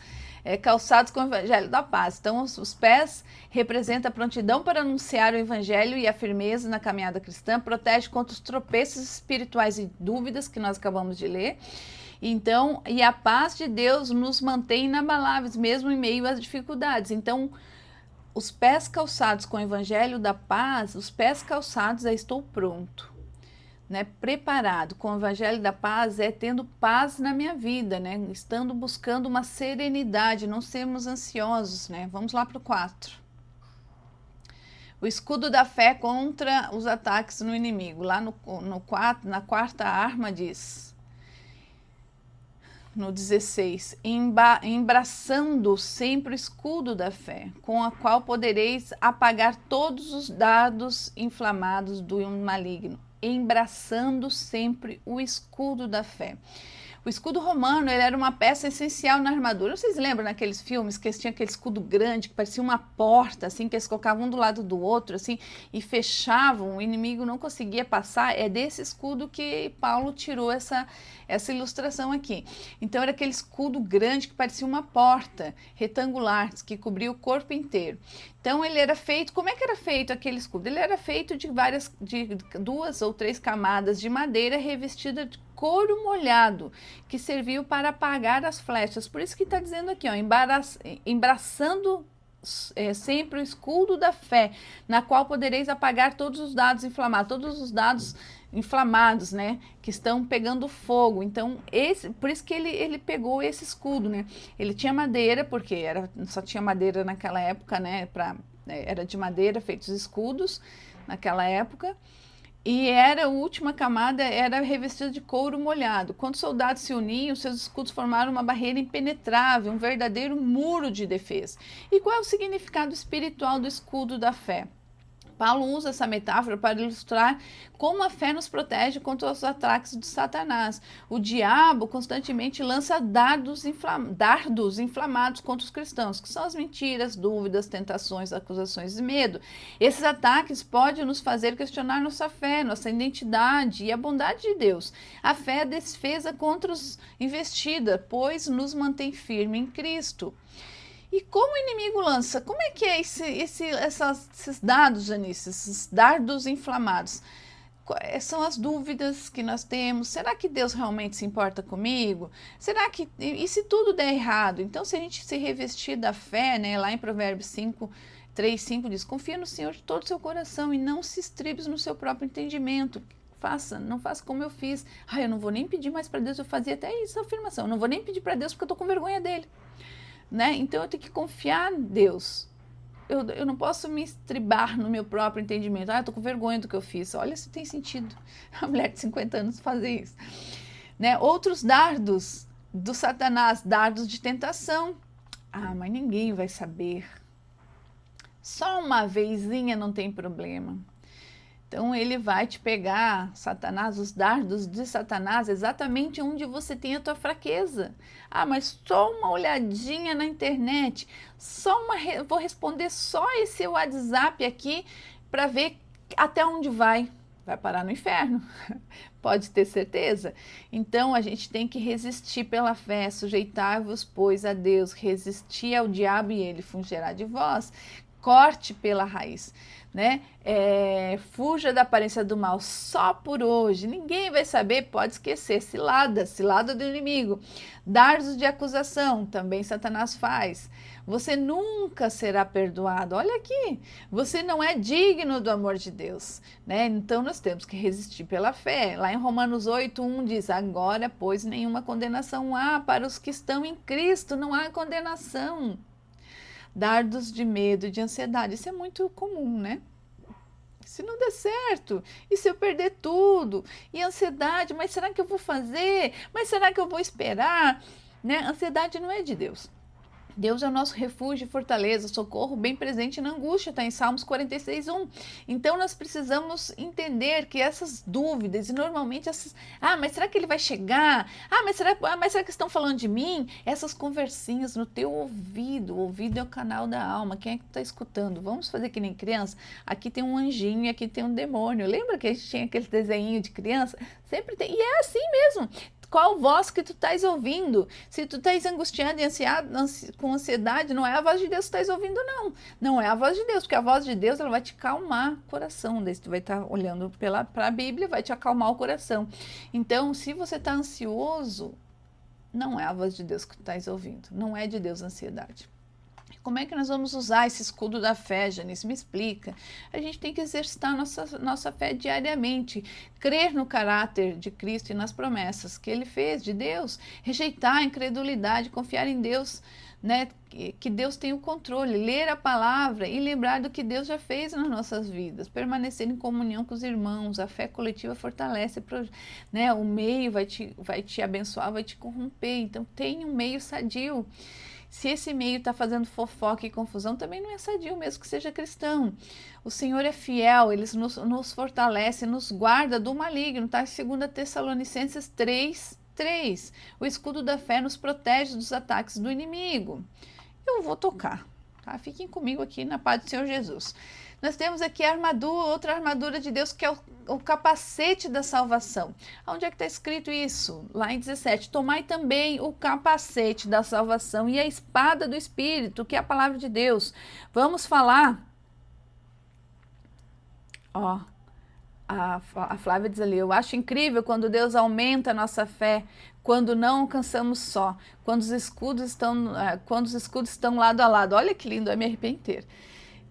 calçados com o evangelho da paz. Então, os pés representam a prontidão para anunciar o evangelho e a firmeza na caminhada cristã, protege contra os tropeços espirituais e dúvidas que nós acabamos de ler. Então, e a paz de Deus nos mantém inabaláveis, mesmo em meio às dificuldades. Então, os pés calçados com o evangelho da paz, os pés calçados estou pronto, né? Preparado com o evangelho da paz tendo paz na minha vida, né? Estando buscando uma serenidade, não sermos ansiosos, né? Vamos lá para o 4. O escudo da fé contra os ataques no inimigo. Lá no 4, na quarta arma diz... No 16, embraçando sempre o escudo da fé, com a qual podereis apagar todos os dardos inflamados do maligno. Embraçando sempre o escudo da fé. O escudo romano, ele era uma peça essencial na armadura. Vocês lembram naqueles filmes que eles tinham aquele escudo grande, que parecia uma porta, assim, que eles colocavam um do lado do outro, assim, e fechavam, o inimigo não conseguia passar? É desse escudo que Paulo tirou essa ilustração aqui. Então, era aquele escudo grande que parecia uma porta retangular, que cobria o corpo inteiro. Então, ele era feito... Como é que era feito aquele escudo? Ele era feito de 2 ou 3 camadas de madeira revestida de couro molhado, que serviu para apagar as flechas. Por isso que está dizendo aqui, ó, embraçando sempre o escudo da fé, na qual podereis apagar todos os dados inflamados, né, que estão pegando fogo. Então, por isso que ele pegou esse escudo, né? Ele tinha madeira, porque só tinha madeira naquela época, né, era de madeira feitos escudos naquela época. E a última camada era revestida de couro molhado. Quando os soldados se uniam, seus escudos formaram uma barreira impenetrável, um verdadeiro muro de defesa. E qual é o significado espiritual do escudo da fé? Paulo usa essa metáfora para ilustrar como a fé nos protege contra os ataques de Satanás. O diabo constantemente lança dardos inflamados contra os cristãos, que são as mentiras, dúvidas, tentações, acusações e medo. Esses ataques podem nos fazer questionar nossa fé, nossa identidade e a bondade de Deus. A fé é defesa contra os investida, pois nos mantém firme em Cristo. E como o inimigo lança? Como é que é esses dados, Janice, esses dardos inflamados? São as dúvidas que nós temos. Será que Deus realmente se importa comigo? Será que... E se tudo der errado? Então, se a gente se revestir da fé, né, lá em Provérbios 3:5 diz, confia no Senhor de todo o seu coração e não se estribes no seu próprio entendimento. Não faça como eu fiz. Eu não vou nem pedir mais para Deus. Eu fazia até essa afirmação. Eu não vou nem pedir para Deus porque eu estou com vergonha dele. Né? Então eu tenho que confiar em Deus. Eu não posso me estribar no meu próprio entendimento. Eu estou com vergonha do que eu fiz. Olha se tem sentido a mulher de 50 anos fazer isso. Né? Outros dardos do Satanás, dardos de tentação. Mas ninguém vai saber. Só uma vezinha não tem problema. Então ele vai te pegar, Satanás, os dardos de Satanás, exatamente onde você tem a tua fraqueza. Ah, mas só uma olhadinha na internet, vou responder só esse WhatsApp aqui para ver até onde vai. Vai parar no inferno, pode ter certeza. Então a gente tem que resistir pela fé, sujeitar-vos, pois, a Deus, resistir ao diabo e ele fugirá de vós. Corte pela raiz, né? Fuja da aparência do mal só por hoje. Ninguém vai saber, pode esquecer. Cilada do inimigo. Dardos de acusação, também Satanás faz. Você nunca será perdoado. Olha aqui, você não é digno do amor de Deus, né? Então nós temos que resistir pela fé. Lá em Romanos 8:1 diz: agora, pois, nenhuma condenação há para os que estão em Cristo, não há condenação. Dardos de medo e de ansiedade, isso é muito comum, né? Se não der certo, e se eu perder tudo? E ansiedade, mas será que eu vou fazer? Mas será que eu vou esperar? Né? Ansiedade não é de Deus. Deus é o nosso refúgio e fortaleza, socorro bem presente na angústia, está em Salmos 46:1. Então nós precisamos entender que essas dúvidas, e normalmente essas, mas será que ele vai chegar? Mas será que estão falando de mim? Essas conversinhas no teu ouvido, o ouvido é o canal da alma, quem é que está escutando? Vamos fazer que nem criança? Aqui tem um anjinho e aqui tem um demônio. Lembra que a gente tinha aquele desenho de criança? Sempre tem, e é assim mesmo. Qual voz que tu estás ouvindo? Se tu estás angustiado e com ansiedade, não é a voz de Deus que tu estás ouvindo, não. Não é a voz de Deus, porque a voz de Deus ela vai te acalmar o coração. Daí tu vai estar olhando para a Bíblia, vai te acalmar o coração. Então, se você está ansioso, não é a voz de Deus que tu estás ouvindo. Não é de Deus a ansiedade. Como é que nós vamos usar esse escudo da fé, Janice? Me explica. A gente tem que exercitar nossa fé diariamente, crer no caráter de Cristo e nas promessas que Ele fez, de Deus, rejeitar a incredulidade, confiar em Deus, né? Que Deus tem o controle, ler a palavra e lembrar do que Deus já fez nas nossas vidas, permanecer em comunhão com os irmãos, a fé coletiva fortalece, né? O meio vai te abençoar, vai te corromper, então tenha um meio sadio. Se esse meio está fazendo fofoca e confusão, também não é sadio, mesmo que seja cristão. O Senhor é fiel, Ele nos fortalece, nos guarda do maligno, tá? 2 Tessalonicenses 3:3. O escudo da fé nos protege dos ataques do inimigo. Eu vou tocar, tá? Fiquem comigo aqui na paz do Senhor Jesus. Nós temos aqui a outra armadura de Deus, que é o capacete da salvação. Onde é que está escrito isso? Lá em 17. Tomai também o capacete da salvação e a espada do Espírito, que é a palavra de Deus. Vamos falar. A Flávia diz ali: eu acho incrível quando Deus aumenta a nossa fé, quando não alcançamos só, quando os escudos estão lado a lado. Olha que lindo, eu me arrepio inteiro.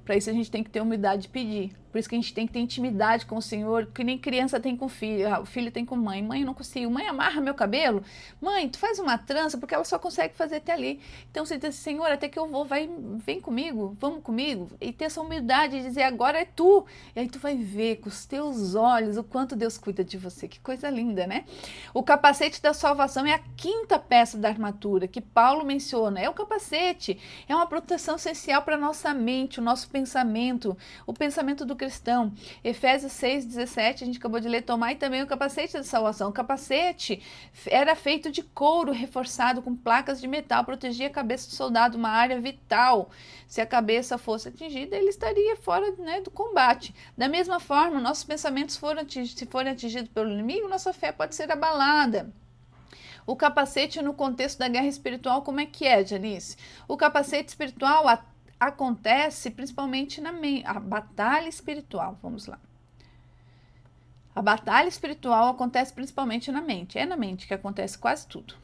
Para isso a gente tem que ter humildade de pedir. Por isso que a gente tem que ter intimidade com o Senhor, que nem criança tem com filho, o filho tem com mãe. Mãe, eu não consigo. Mãe, amarra meu cabelo. Mãe, tu faz uma trança, porque ela só consegue fazer até ali. Então você diz: Senhor, até que eu vou, vem comigo, vamos comigo. E ter essa humildade de dizer: agora é tu. E aí tu vai ver com os teus olhos o quanto Deus cuida de você. Que coisa linda, né? O capacete da salvação é a quinta peça da armadura que Paulo menciona. É o capacete. É uma proteção essencial para a nossa mente, o nosso pensamento, o pensamento do cristão. Efésios 6:17, a gente acabou de ler: tomai também o capacete da salvação. O capacete era feito de couro reforçado com placas de metal, protegia a cabeça do soldado, uma área vital. Se a cabeça fosse atingida, ele estaria fora, né, do combate. Da mesma forma, nossos pensamentos se forem atingidos pelo inimigo, nossa fé pode ser abalada. O capacete no contexto da guerra espiritual, como é que é, Janice? O capacete espiritual acontece principalmente a batalha espiritual. Vamos lá. A batalha espiritual acontece principalmente na mente. É na mente que acontece quase tudo.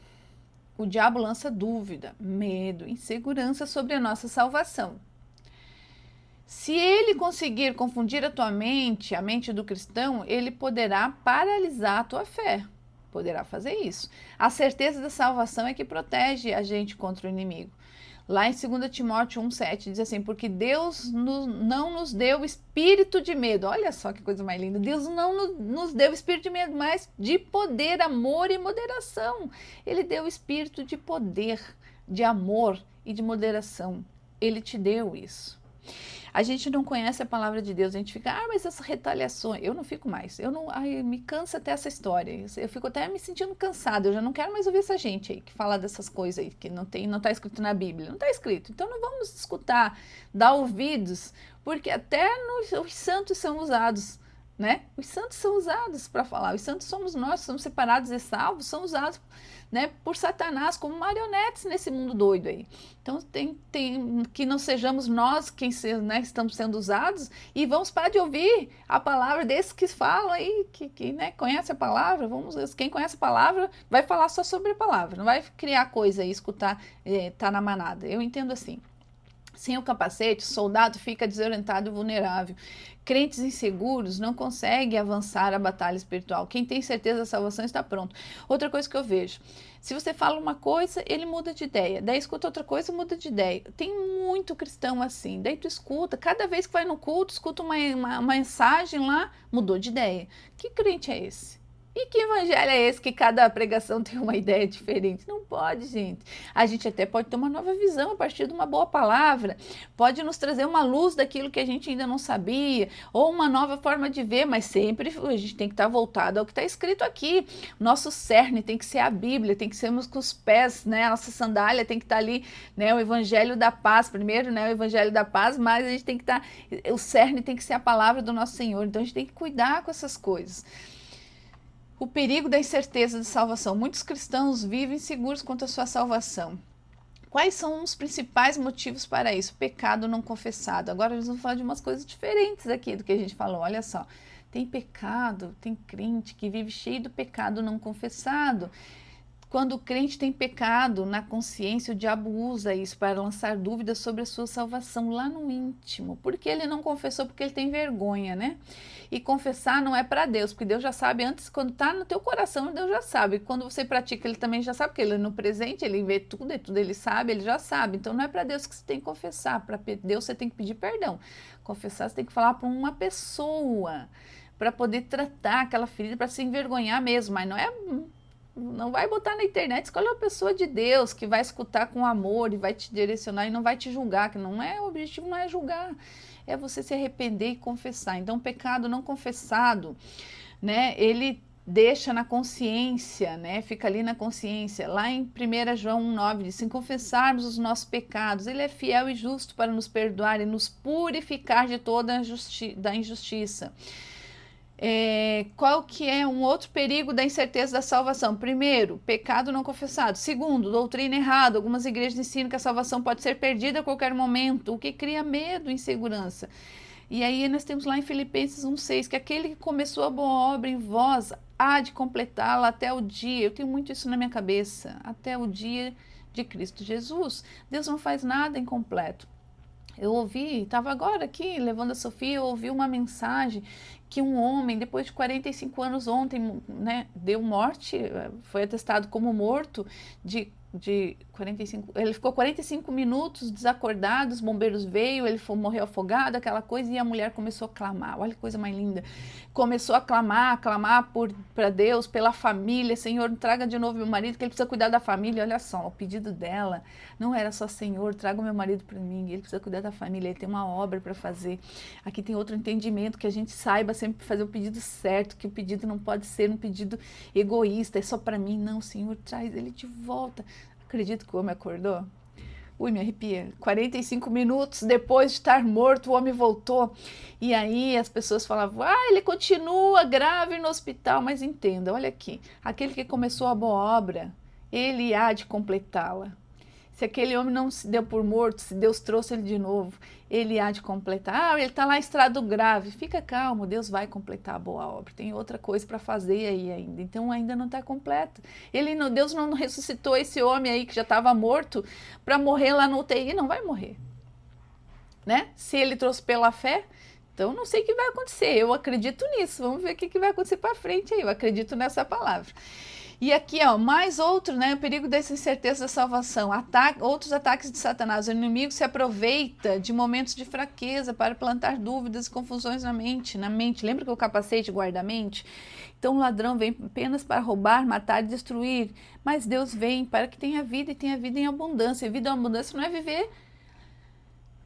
O diabo lança dúvida, medo, insegurança sobre a nossa salvação. Se ele conseguir confundir a tua mente, a mente do cristão, ele poderá paralisar a tua fé. Poderá fazer isso. A certeza da salvação é que protege a gente contra o inimigo. Lá em 2 Timóteo 1:7 diz assim: porque Deus não nos deu espírito de medo. Olha só que coisa mais linda. Deus não nos deu espírito de medo, mas de poder, amor e moderação. Ele deu espírito de poder, de amor e de moderação. Ele te deu isso. A gente não conhece a palavra de Deus, a gente fica, mas essas retaliações, eu não fico mais, eu não, me cansa até essa história, eu fico até me sentindo cansada, eu já não quero mais ouvir essa gente aí, que fala dessas coisas aí, que não tá escrito na Bíblia, não tá escrito, então não vamos escutar, dar ouvidos, porque até os santos são usados, né? Os santos são usados para falar, os santos somos nós, somos separados e salvos, são usados, né, por Satanás como marionetes nesse mundo doido aí. Então tem que não sejamos nós quem né, estamos sendo usados e vamos parar de ouvir a palavra desses que falam aí, que né, conhece a palavra. Quem conhece a palavra vai falar só sobre a palavra, não vai criar coisa aí, escutar, tá na manada. Eu entendo assim. Sem o capacete, o soldado fica desorientado e vulnerável. Crentes inseguros não conseguem avançar a batalha espiritual. Quem tem certeza da salvação está pronto. Outra coisa que eu vejo, se você fala uma coisa, ele muda de ideia. Daí escuta outra coisa, muda de ideia. Tem muito cristão assim. Daí tu escuta, cada vez que vai no culto, escuta uma mensagem lá, mudou de ideia. Que crente é esse? E que evangelho é esse que cada pregação tem uma ideia diferente? Não pode, gente. A gente até pode ter uma nova visão a partir de uma boa palavra, pode nos trazer uma luz daquilo que a gente ainda não sabia, ou uma nova forma de ver, mas sempre a gente tem que estar voltado ao que está escrito aqui. Nosso cerne tem que ser a Bíblia, tem que sermos com os pés, né? A nossa sandália tem que estar ali, né? O evangelho da paz, primeiro, né? O evangelho da paz, mas a gente tem que estar, o cerne tem que ser a palavra do nosso Senhor, então a gente tem que cuidar com essas coisas. O perigo da incerteza de salvação. Muitos cristãos vivem seguros quanto à sua salvação. Quais são os principais motivos para isso? Pecado não confessado. Agora eles vão falar de umas coisas diferentes aqui do que a gente falou. Olha só, tem pecado, tem crente que vive cheio do pecado não confessado. Quando o crente tem pecado na consciência, o diabo usa isso para lançar dúvidas sobre a sua salvação lá no íntimo. Porque ele não confessou, porque ele tem vergonha, né? E confessar não é para Deus, porque Deus já sabe antes, quando está no teu coração, Deus já sabe. Quando você pratica, ele também já sabe, porque ele no presente, ele vê tudo e tudo ele sabe, ele já sabe. Então não é para Deus que você tem que confessar, para Deus você tem que pedir perdão. Confessar você tem que falar para uma pessoa, para poder tratar aquela ferida, para se envergonhar mesmo, mas não vai botar na internet, escolhe uma pessoa de Deus que vai escutar com amor e vai te direcionar e não vai te julgar, que não é, o objetivo não é julgar, é você se arrepender e confessar. Então, o pecado não confessado, né, ele deixa na consciência, né, fica ali na consciência. Lá em 1 João 1,9 diz, se confessarmos os nossos pecados, ele é fiel e justo para nos perdoar e nos purificar de toda da injustiça. Qual que é um outro perigo da incerteza da salvação? Primeiro, pecado não confessado. Segundo, doutrina errada. Algumas igrejas ensinam que a salvação pode ser perdida a qualquer momento, o que cria medo e insegurança. E aí nós temos lá em Filipenses 1,6, que aquele que começou a boa obra em vós há de completá-la até o dia. Eu tenho muito isso na minha cabeça, até o dia de Cristo Jesus. Deus não faz nada incompleto. Eu ouvi, estava agora aqui levando a Sofia, eu ouvi uma mensagem que um homem, depois de 45 anos ontem, né, deu morte, foi atestado como morto de 45, ele ficou 45 minutos desacordado, os bombeiros veio, ele morreu afogado, aquela coisa, e a mulher começou a clamar, olha que coisa mais linda, começou a clamar para Deus, pela família, Senhor, traga de novo meu marido, que ele precisa cuidar da família. Olha só, o pedido dela não era só, Senhor, traga o meu marido para mim, ele precisa cuidar da família, ele tem uma obra para fazer. Aqui tem outro entendimento, que a gente saiba sempre fazer o pedido certo, que o pedido não pode ser um pedido egoísta, é só para mim, não, Senhor, traz ele de volta. Acredito que o homem acordou? Ui, me arrepia. 45 minutos depois de estar morto, o homem voltou. E aí as pessoas falavam, ele continua grave no hospital. Mas entenda, olha aqui, aquele que começou a boa obra, ele há de completá-la. Se aquele homem não se deu por morto, se Deus trouxe ele de novo, ele há de completar. Ele está lá em estado grave. Fica calmo, Deus vai completar a boa obra. Tem outra coisa para fazer aí ainda. Então ainda não está completo. Deus não ressuscitou esse homem aí que já estava morto para morrer lá no UTI. Não vai morrer, né? Se ele trouxe pela fé, então não sei o que vai acontecer. Eu acredito nisso. Vamos ver o que vai acontecer para frente aí. Eu acredito nessa palavra. E aqui, mais outro, né, o perigo dessa incerteza da salvação, outros ataques de Satanás. O inimigo se aproveita de momentos de fraqueza para plantar dúvidas e confusões na mente. Lembra que o capacete guarda a mente? Então o ladrão vem apenas para roubar, matar e destruir, mas Deus vem para que tenha vida e tenha vida em abundância. E vida em abundância não é viver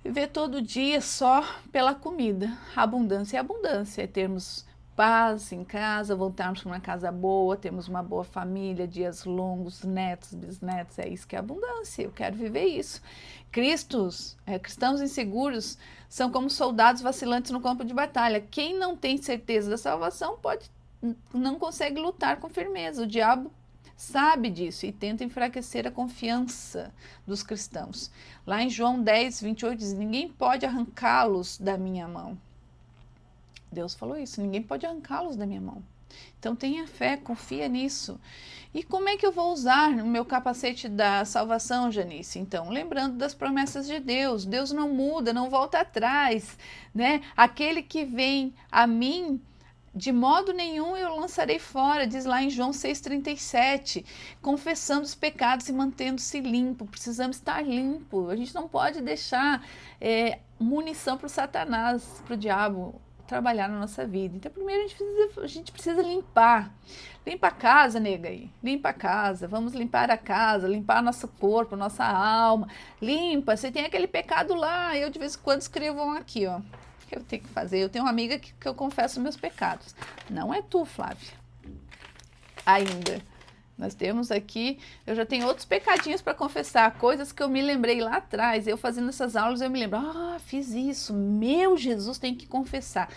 Viver todo dia só pela comida. Abundância é abundância, é termos paz em casa, voltarmos para uma casa boa, termos uma boa família, dias longos, netos, bisnetos, é isso que é abundância, eu quero viver isso. Cristãos inseguros são como soldados vacilantes no campo de batalha. Quem não tem certeza da salvação não consegue lutar com firmeza. O diabo sabe disso e tenta enfraquecer a confiança dos cristãos. Lá em João 10, 28 diz: ninguém pode arrancá-los da minha mão. Deus falou isso, ninguém pode arrancá-los da minha mão. Então tenha fé, confia nisso. E como é que eu vou usar o meu capacete da salvação, Janice? Então, lembrando das promessas de Deus. Deus não muda, não volta atrás, né? Aquele que vem a mim, de modo nenhum eu lançarei fora, diz lá em João 6,37, confessando os pecados e mantendo-se limpo. Precisamos estar limpo. A gente não pode deixar munição para o Satanás, para o diabo trabalhar na nossa vida. Então, primeiro a gente precisa limpar. Limpa a casa, nega aí. Limpa a casa. Vamos limpar a casa, limpar nosso corpo, nossa alma. Limpa. Você tem aquele pecado lá. Eu de vez em quando escrevo um aqui, ó. O que eu tenho que fazer? Eu tenho uma amiga que eu confesso meus pecados. Não é tu, Flávia. Ainda. Nós temos aqui, eu já tenho outros pecadinhos para confessar, coisas que eu me lembrei lá atrás. Eu fazendo essas aulas, eu me lembro, fiz isso, meu Jesus, tem que confessar.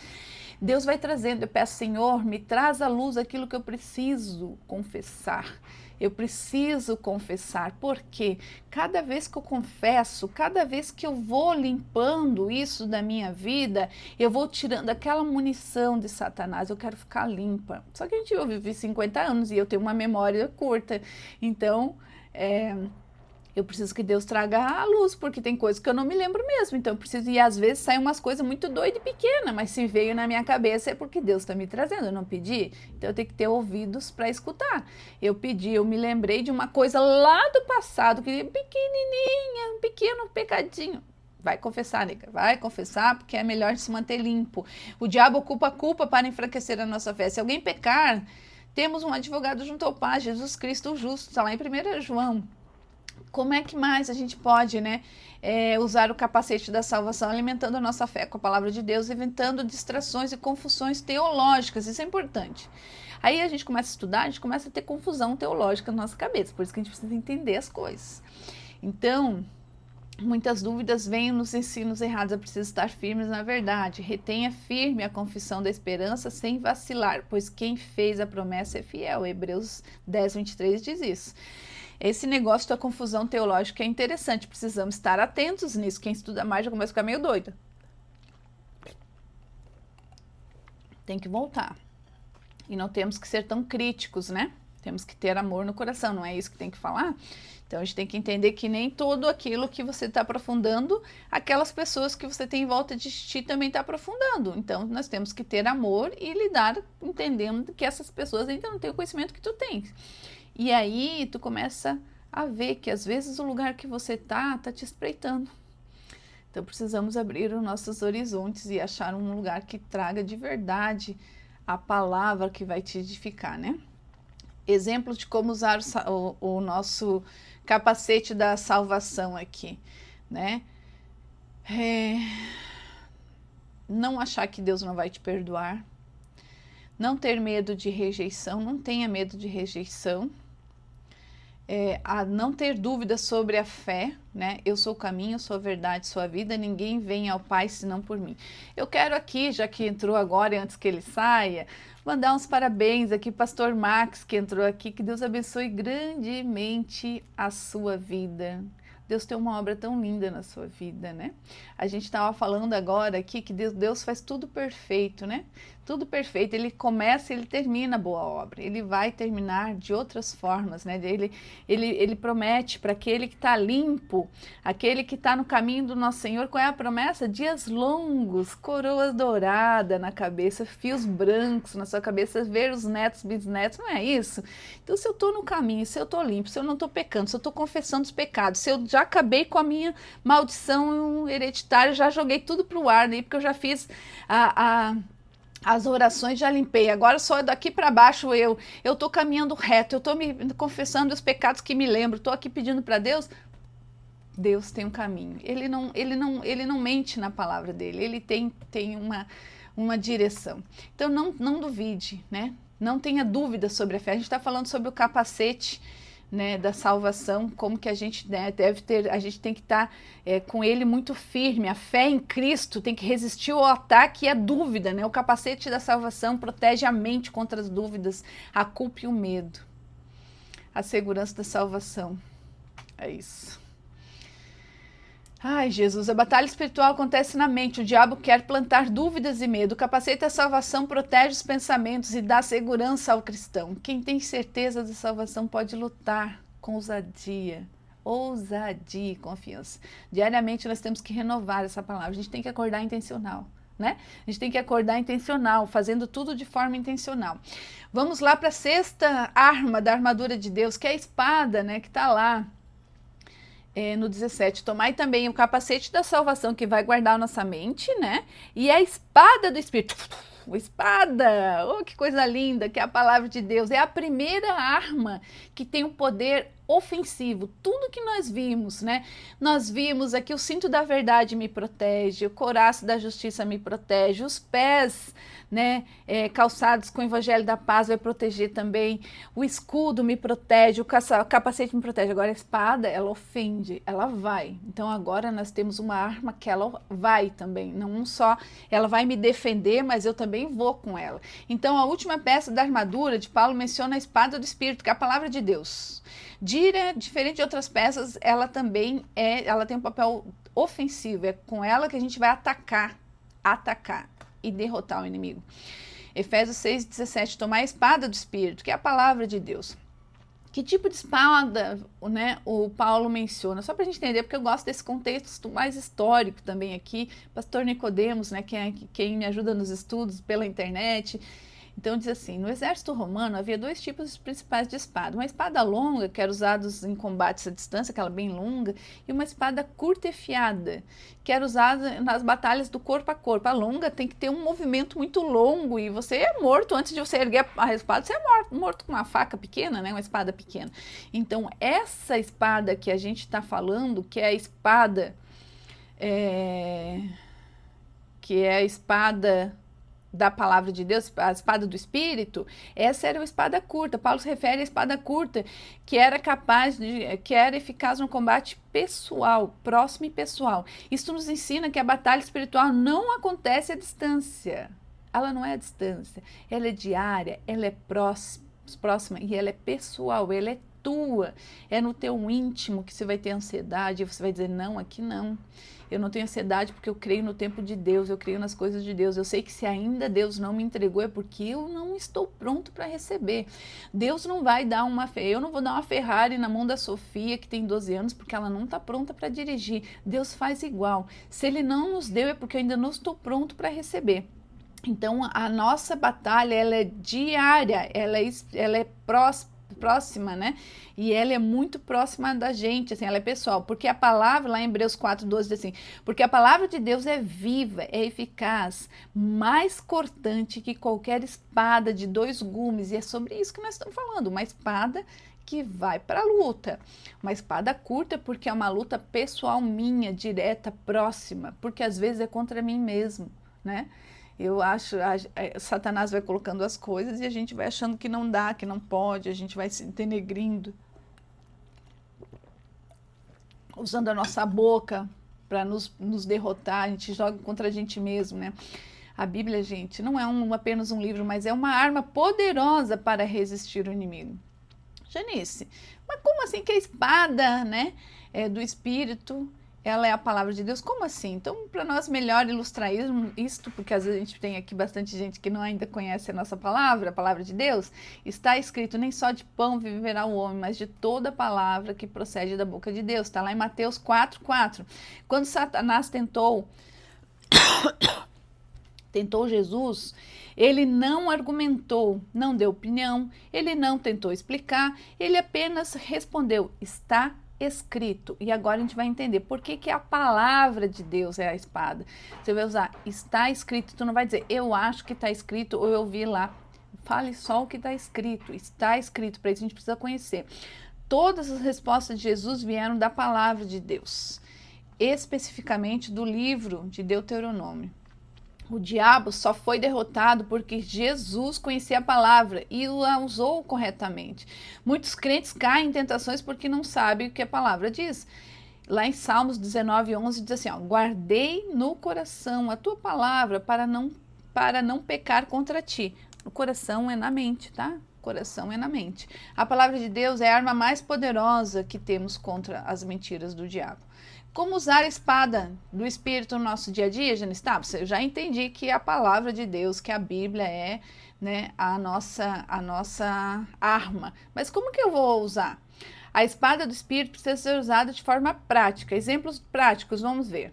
Deus vai trazendo, eu peço, Senhor, me traz à luz aquilo que eu preciso confessar. Eu preciso confessar, porque cada vez que eu confesso, cada vez que eu vou limpando isso da minha vida, eu vou tirando aquela munição de Satanás, eu quero ficar limpa. Só que eu vivi 50 anos e eu tenho uma memória curta, então eu preciso que Deus traga a luz, porque tem coisas que eu não me lembro mesmo, então eu preciso, e às vezes saem umas coisas muito doidas e pequenas, mas se veio na minha cabeça é porque Deus está me trazendo, eu não pedi, então eu tenho que ter ouvidos para escutar. Eu pedi, eu me lembrei de uma coisa lá do passado, que pequenininha, um pequeno pecadinho. Vai confessar, nega, vai confessar, porque é melhor se manter limpo. O diabo ocupa a culpa para enfraquecer a nossa fé. Se alguém pecar, temos um advogado junto ao Pai, Jesus Cristo o justo, está lá em 1 João. Como é que mais a gente pode, usar o capacete da salvação, alimentando a nossa fé com a palavra de Deus, evitando distrações e confusões teológicas? Isso é importante. Aí a gente começa a estudar, a gente começa a ter confusão teológica na nossa cabeça, por isso que a gente precisa entender as coisas. Então, muitas dúvidas vêm nos ensinos errados, é preciso estar firmes na verdade. Retenha firme a confissão da esperança sem vacilar, pois quem fez a promessa é fiel. Hebreus 10, 23 diz isso. Esse negócio da confusão teológica é interessante, precisamos estar atentos nisso. Quem estuda mais já começa a ficar meio doida. Tem que voltar. E não temos que ser tão críticos, né? Temos que ter amor no coração, não é isso que tem que falar? Então a gente tem que entender que nem tudo aquilo que você está aprofundando, aquelas pessoas que você tem em volta de ti também está aprofundando. Então nós temos que ter amor e lidar entendendo que essas pessoas ainda não têm o conhecimento que tu tens. E aí tu começa a ver que às vezes o lugar que você tá te espreitando. Então precisamos abrir os nossos horizontes e achar um lugar que traga de verdade a palavra que vai te edificar, né? Exemplo de como usar o nosso capacete da salvação aqui, né? Não achar que Deus não vai te perdoar. Não ter medo de rejeição, não tenha medo de rejeição. A não ter dúvidas sobre a fé, né? Eu sou o caminho, sou a verdade, sou a vida, ninguém vem ao Pai senão por mim. Eu quero aqui, já que entrou agora e antes que ele saia, mandar uns parabéns aqui, pastor Max, que entrou aqui, que Deus abençoe grandemente a sua vida. Deus tem uma obra tão linda na sua vida, né? A gente estava falando agora aqui que Deus faz tudo perfeito, né? Tudo perfeito. Ele começa e ele termina a boa obra. Ele vai terminar de outras formas, né? Ele promete para aquele que está limpo, aquele que está no caminho do nosso Senhor. Qual é a promessa? Dias longos, coroas douradas na cabeça, fios brancos na sua cabeça, ver os netos, bisnetos, não é isso? Então, se eu estou no caminho, se eu estou limpo, se eu não estou pecando, se eu estou confessando os pecados, se eu já acabei com a minha maldição hereditária, já joguei tudo para o ar, né? Porque eu já fiz as orações, já limpei, agora só daqui para baixo eu estou caminhando reto, eu estou me confessando os pecados que me lembro, estou aqui pedindo para Deus, Deus tem um caminho. Ele não mente na palavra dele. Ele tem uma direção. Então não duvide, né? Não tenha dúvida sobre a fé. A gente está falando sobre o capacete, né, da salvação, como que a gente, né, deve ter, a gente tem que estar com ele muito firme. A fé em Cristo tem que resistir ao ataque e à dúvida, né? O capacete da salvação protege a mente contra as dúvidas, a culpa e o medo. A segurança da salvação. É isso. Ai, Jesus, a batalha espiritual acontece na mente. O diabo quer plantar dúvidas e medo. O capacete da salvação protege os pensamentos e dá segurança ao cristão. Quem tem certeza da salvação pode lutar com ousadia. Ousadia e confiança. Diariamente nós temos que renovar essa palavra. A gente tem que acordar intencional, né? A gente tem que acordar intencional, fazendo tudo de forma intencional. Vamos lá para a sexta arma da armadura de Deus, que é a espada, né? Que está lá. No 17, tomai também o capacete da salvação que vai guardar a nossa mente, né? E a espada do Espírito. Espada! Oh, que coisa linda, que é a palavra de Deus. É a primeira arma que tem um poder ofensivo. Tudo que nós vimos, né? Nós vimos aqui o cinto da verdade me protege, o couraço da justiça me protege, os pés, né, calçados com o evangelho da paz vai proteger também, o escudo me protege, o capacete me protege. Agora a espada, ela ofende, ela vai. Então agora nós temos uma arma que ela vai também, não só ela vai me defender, mas eu também vou com ela. Então a última peça da armadura de Paulo menciona a espada do Espírito, que é a palavra de Deus. Diferente de outras peças, ela também ela tem um papel ofensivo, é com ela que a gente vai atacar e derrotar o inimigo. Efésios 6,17, tomar a espada do Espírito, que é a palavra de Deus. Que tipo de espada, né, o Paulo menciona? Só para a gente entender, porque eu gosto desse contexto mais histórico também aqui. Pastor Nicodemos, né, quem me ajuda nos estudos pela internet. Então diz assim, no exército romano havia dois tipos principais de espada. Uma espada longa, que era usada em combates à distância, aquela bem longa, e uma espada curta e afiada, que era usada nas batalhas do corpo a corpo. A longa tem que ter um movimento muito longo e você é morto antes de você erguer a espada, você é morto com uma faca pequena, né, uma espada pequena. Então essa espada que a gente está falando, que é a espada da palavra de Deus, a espada do Espírito, essa era uma espada curta. Paulo se refere à espada curta, que era eficaz no combate pessoal, próximo e pessoal. Isso nos ensina que a batalha espiritual não acontece à distância. Ela não é à distância, ela é diária, ela é próxima e ela é pessoal, ela é tua. É no teu íntimo que você vai ter ansiedade, você vai dizer, não, aqui não. Eu não tenho ansiedade porque eu creio no tempo de Deus, eu creio nas coisas de Deus. Eu sei que se ainda Deus não me entregou é porque eu não estou pronto para receber. Deus não vai dar eu não vou dar uma Ferrari na mão da Sofia, que tem 12 anos, porque ela não está pronta para dirigir. Deus faz igual. Se Ele não nos deu é porque eu ainda não estou pronto para receber. Então a nossa batalha, ela é diária, ela é próxima, né? E ela é muito próxima da gente, assim, ela é pessoal, porque a palavra, lá em Hebreus 4:12, diz assim, porque a palavra de Deus é viva, é eficaz, mais cortante que qualquer espada de 2 gumes, e é sobre isso que nós estamos falando, uma espada que vai para a luta, uma espada curta porque é uma luta pessoal minha, direta, próxima, porque às vezes é contra mim mesmo, né? Eu acho, Satanás vai colocando as coisas e a gente vai achando que não dá, que não pode, a gente vai se denegrindo, usando a nossa boca para nos derrotar, a gente joga contra a gente mesmo, né? A Bíblia, gente, não é apenas um livro, mas é uma arma poderosa para resistir o inimigo. Janice, mas como assim que a espada, né, do Espírito, ela é a palavra de Deus? Como assim? Então, para nós melhor ilustrar isto, porque às vezes a gente tem aqui bastante gente que não ainda conhece a nossa palavra, a palavra de Deus, está escrito, nem só de pão viverá o homem, mas de toda palavra que procede da boca de Deus. Está lá em Mateus 4:4. Quando Satanás tentou Jesus, ele não argumentou, não deu opinião, ele não tentou explicar, ele apenas respondeu, está escrito. E agora a gente vai entender por que a palavra de Deus é a espada. Você vai usar está escrito, tu não vai dizer eu acho que está escrito ou eu vi lá. Fale só o que está escrito para isso a gente precisa conhecer. Todas as respostas de Jesus vieram da palavra de Deus, especificamente do livro de Deuteronômio. O diabo só foi derrotado porque Jesus conhecia a palavra e a usou corretamente. Muitos crentes caem em tentações porque não sabem o que a palavra diz. Lá em Salmos 19:11 diz assim, ó, guardei no coração a tua palavra para não pecar contra ti. O coração é na mente, tá? Coração é na mente. A palavra de Deus é a arma mais poderosa que temos contra as mentiras do diabo. Como usar a espada do Espírito no nosso dia a dia, Janice? Tá, eu já entendi que a palavra de Deus, que a Bíblia é, né, a nossa arma. Mas como que eu vou usar? A espada do Espírito precisa ser usada de forma prática. Exemplos práticos, vamos ver.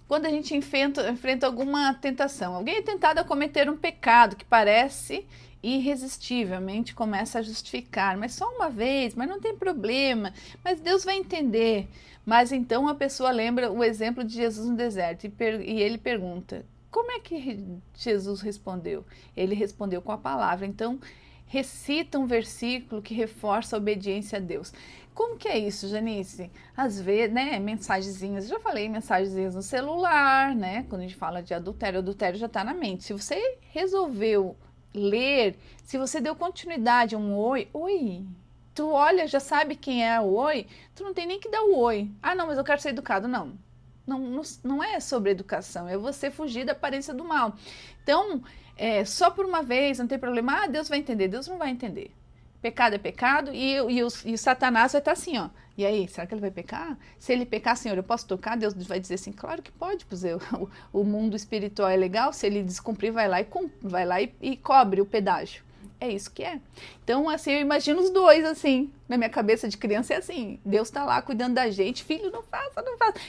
Quando a gente enfrenta alguma tentação, alguém é tentado a cometer um pecado que parece irresistivelmente, começa a justificar, mas só uma vez, mas não tem problema, mas Deus vai entender. Mas então a pessoa lembra o exemplo de Jesus no deserto e ele pergunta, como é que Jesus respondeu? Ele respondeu com a palavra. Então, recita um versículo que reforça a obediência a Deus. Como que é isso, Janice? Às vezes, né, mensagenzinhas, já falei, mensagenzinhas no celular, né, quando a gente fala de adultério, o adultério já está na mente. Se você resolveu ler, se você deu continuidade a um oi, tu olha, já sabe quem é o oi, tu não tem nem que dar o oi. Ah, não, mas eu quero ser educado. Não é sobre educação, é você fugir da aparência do mal. Então, só por uma vez, não tem problema, Deus vai entender. Deus não vai entender. Pecado é pecado e o Satanás vai estar assim, ó. E aí, será que ele vai pecar? Se ele pecar, Senhor, eu posso tocar? Deus vai dizer assim, claro que pode, pois o mundo espiritual é legal, se ele descumprir, vai lá e cobre o pedágio. É isso que é. Então, assim, eu imagino os dois, assim, na minha cabeça de criança é assim, Deus está lá cuidando da gente, filho, não faça.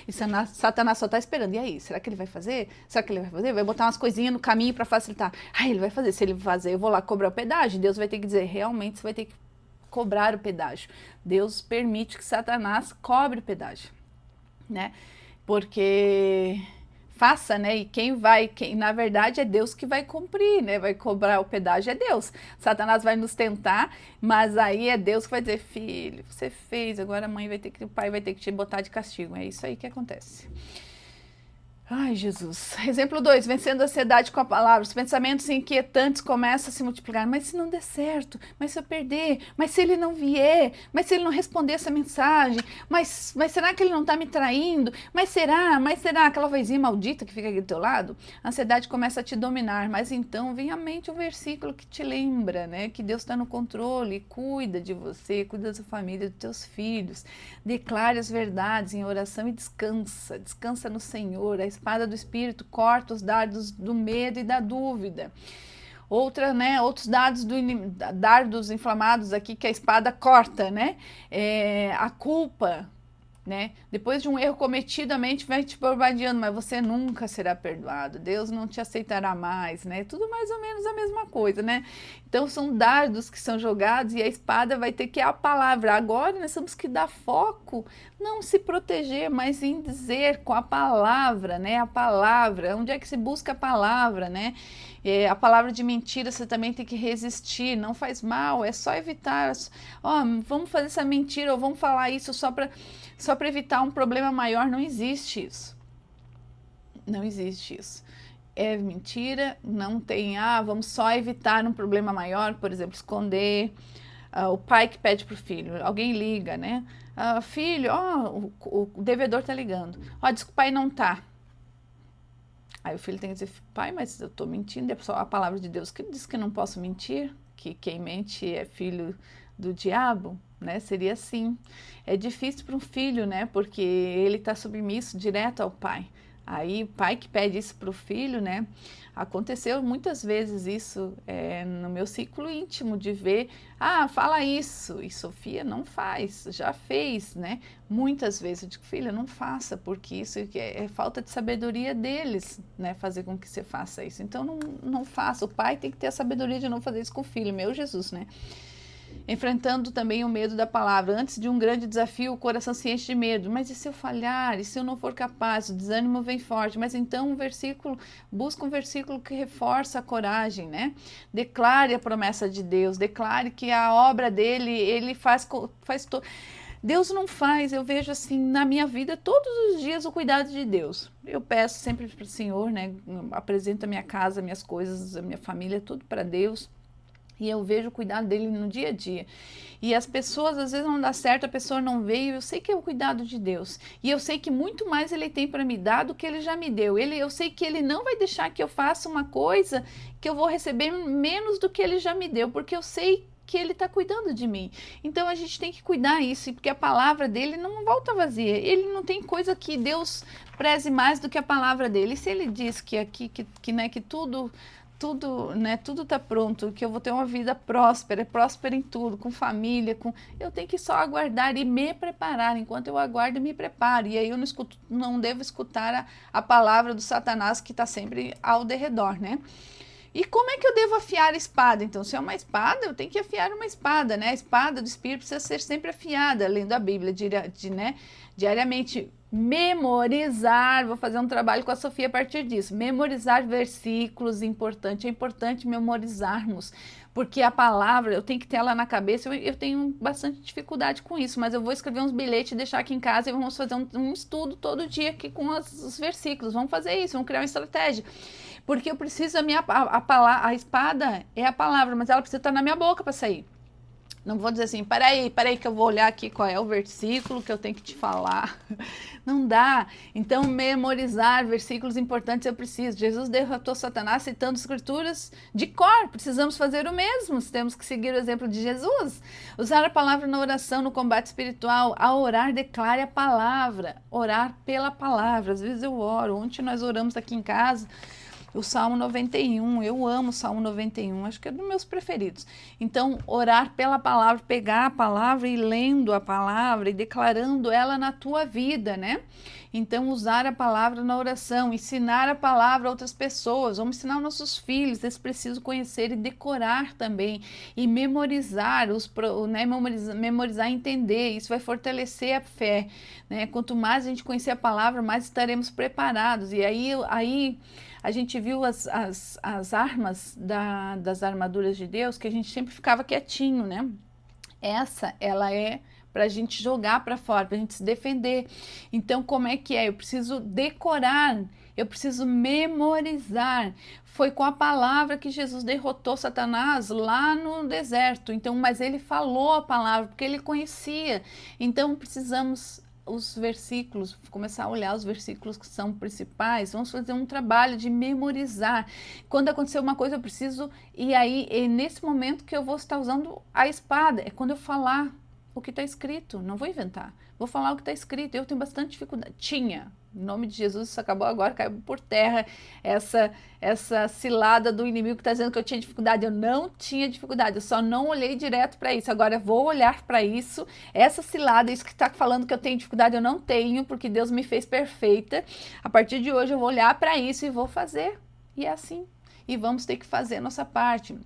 E Satanás só está esperando. E aí, será que ele vai fazer? Será que ele vai fazer? Vai botar umas coisinhas no caminho para facilitar. Ele vai fazer. Se ele fazer, eu vou lá cobrar o pedágio. Deus vai ter que dizer, realmente, você vai ter que cobrar o pedágio. Deus permite que Satanás cobre o pedágio, né? Porque... faça, né? E quem na verdade é Deus que vai cumprir, né? Vai cobrar o pedágio, é Deus. Satanás vai nos tentar, mas aí é Deus que vai dizer, filho, você fez, agora o pai vai ter que te botar de castigo. É isso aí que acontece. Ai, Jesus. Exemplo 2, vencendo a ansiedade com a palavra. Os pensamentos inquietantes começam a se multiplicar. Mas se não der certo? Mas se eu perder? Mas se ele não vier? Mas se ele não responder essa mensagem? Mas será que ele não está me traindo? Mas será? Aquela vozinha maldita que fica aqui do teu lado? A ansiedade começa a te dominar. Mas então vem à mente um versículo que te lembra, né? Que Deus está no controle, cuida de você, cuida da sua família, dos teus filhos. Declare as verdades em oração e descansa. Descansa no Senhor. A espada do Espírito corta os dardos do medo e da dúvida. Outros dardos inflamados aqui que a espada corta, né? A culpa, né? Depois de um erro cometido, a mente vai te bombardeando, mas você nunca será perdoado. Deus não te aceitará mais, né? Tudo mais ou menos a mesma coisa, né? Então são dardos que são jogados e a espada vai ter que a palavra. Agora nós temos que dar foco, não se proteger, mas em dizer com a palavra, né? A palavra, onde é que se busca a palavra, né? A palavra de mentira você também tem que resistir, não faz mal, é só evitar. Vamos fazer essa mentira ou vamos falar isso só para evitar um problema maior. Não existe isso. Não existe isso. É mentira, não tem, vamos só evitar um problema maior, por exemplo, esconder. O pai que pede para o filho, alguém liga, né? Filho, o devedor está ligando. Diz que o pai não está. Aí o filho tem que dizer, pai, mas eu estou mentindo, é só a palavra de Deus que diz que não posso mentir, que quem mente é filho do diabo, né? Seria assim. É difícil para um filho, né? Porque ele está submisso direto ao pai. Aí o pai que pede isso para o filho, né? Aconteceu muitas vezes isso no meu ciclo íntimo, de ver, fala isso, e Sofia não faz, já fez, né? Muitas vezes eu digo, filha, não faça, porque isso é falta de sabedoria deles, né? Fazer com que você faça isso. Então não faça, o pai tem que ter a sabedoria de não fazer isso com o filho, meu Jesus, né? enfrentando também o medo da palavra. Antes de um grande desafio, o coração se enche de medo. Mas e se eu falhar? E se eu não for capaz? O desânimo vem forte. Mas então busca um versículo que reforça a coragem, né? Declare a promessa de Deus, declare que a obra dele, ele faz Deus não faz, eu vejo assim na minha vida todos os dias o cuidado de Deus. Eu peço sempre para o Senhor, né? Apresento a minha casa, minhas coisas, a minha família, tudo para Deus. E eu vejo o cuidado dele no dia a dia. E as pessoas, às vezes não dá certo, a pessoa não veio, eu sei que é o cuidado de Deus. E eu sei que muito mais ele tem para me dar do que ele já me deu. Eu sei que ele não vai deixar que eu faça uma coisa que eu vou receber menos do que ele já me deu, porque eu sei que ele está cuidando de mim. Então a gente tem que cuidar isso, porque a palavra dele não volta vazia. Ele não tem coisa que Deus preze mais do que a palavra dele. E se ele diz que aqui, que tudo está pronto, que eu vou ter uma vida próspera em tudo, com família, eu tenho que só aguardar e me preparar. Enquanto eu aguardo e me preparo, e aí eu não devo escutar a palavra do Satanás que está sempre ao derredor, né? E como é que eu devo afiar a espada? Então, se é uma espada, eu tenho que afiar uma espada, né? A espada do Espírito precisa ser sempre afiada, lendo a Bíblia diariamente. Memorizar, vou fazer um trabalho com a Sofia a partir disso. Memorizar versículos, é importante memorizarmos, porque a palavra, eu tenho que ter ela na cabeça, eu tenho bastante dificuldade com isso, mas eu vou escrever uns bilhetes e deixar aqui em casa e vamos fazer um estudo todo dia aqui com os versículos, vamos fazer isso, vamos criar uma estratégia. Porque eu preciso, a espada é a palavra, mas ela precisa estar na minha boca para sair. Não vou dizer assim, peraí que eu vou olhar aqui qual é o versículo que eu tenho que te falar. Não dá. Então, memorizar versículos importantes eu preciso. Jesus derrotou Satanás citando escrituras de cor. Precisamos fazer o mesmo. Temos que seguir o exemplo de Jesus. Usar a palavra na oração, no combate espiritual. Ao orar, declare a palavra. Orar pela palavra. Às vezes eu oro. Ontem nós oramos aqui em casa o Salmo 91, eu amo o Salmo 91, acho que é dos meus preferidos. Então, orar pela palavra, pegar a palavra e lendo a palavra e declarando ela na tua vida, né? Então, usar a palavra na oração, ensinar a palavra a outras pessoas, vamos ensinar aos nossos filhos, eles precisam conhecer e decorar também, e memorizar, memorizar e entender, isso vai fortalecer a fé, né? Quanto mais a gente conhecer a palavra, mais estaremos preparados, e aí a gente viu as armas das armaduras de Deus, que a gente sempre ficava quietinho, né? Ela é para a gente jogar para fora, para a gente se defender. Então, como é que é? Eu preciso decorar, eu preciso memorizar. Foi com a palavra que Jesus derrotou Satanás lá no deserto. Então, mas ele falou a palavra, porque ele conhecia. Então, precisamos os versículos, começar a olhar os versículos que são principais, vamos fazer um trabalho de memorizar. Quando acontecer uma coisa eu preciso, e aí é nesse momento que eu vou estar usando a espada, é quando eu falar o que está escrito, não vou inventar, vou falar o que está escrito. Eu tenho bastante dificuldade, em nome de Jesus, isso acabou agora, caiu por terra essa cilada do inimigo que está dizendo que eu tinha dificuldade. Eu não tinha dificuldade, eu só não olhei direto para isso. Agora eu vou olhar para isso, essa cilada, isso que está falando que eu tenho dificuldade, eu não tenho, porque Deus me fez perfeita. A partir de hoje eu vou olhar para isso e vou fazer, e é assim. E vamos ter que fazer a nossa parte.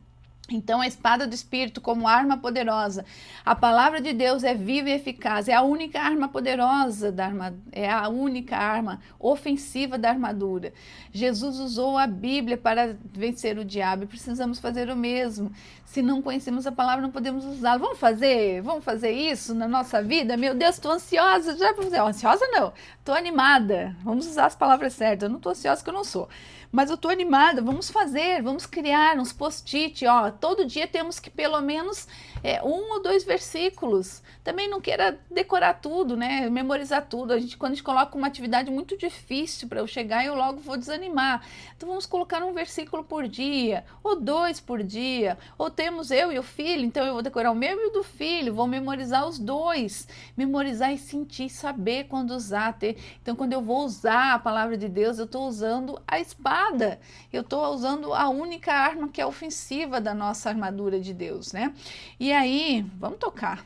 Então, a espada do Espírito como arma poderosa. A palavra de Deus é viva e eficaz, é a única arma poderosa, é a única arma ofensiva da armadura. Jesus usou a Bíblia para vencer o diabo e precisamos fazer o mesmo. Se não conhecemos a palavra, não podemos usá-la. Vamos fazer isso na nossa vida? Meu Deus, estou ansiosa. Já para fazer. Ansiosa não, estou animada. Vamos usar as palavras certas. Eu não estou ansiosa que eu não sou. Mas eu estou animada, vamos fazer, vamos criar uns post-it, todo dia temos que pelo menos 1 ou 2 versículos. Também não queira decorar tudo, né? Memorizar tudo. Quando a gente coloca uma atividade muito difícil para eu chegar, eu logo vou desanimar. Então vamos colocar um versículo por dia, ou 2 por dia, ou temos eu e o filho, então eu vou decorar o meu e o do filho, vou memorizar os 2, memorizar e sentir, saber quando usar. Então quando eu vou usar a palavra de Deus, eu estou usando a espada. Eu estou usando a única arma que é ofensiva da nossa armadura de Deus, né? E aí, vamos tocar.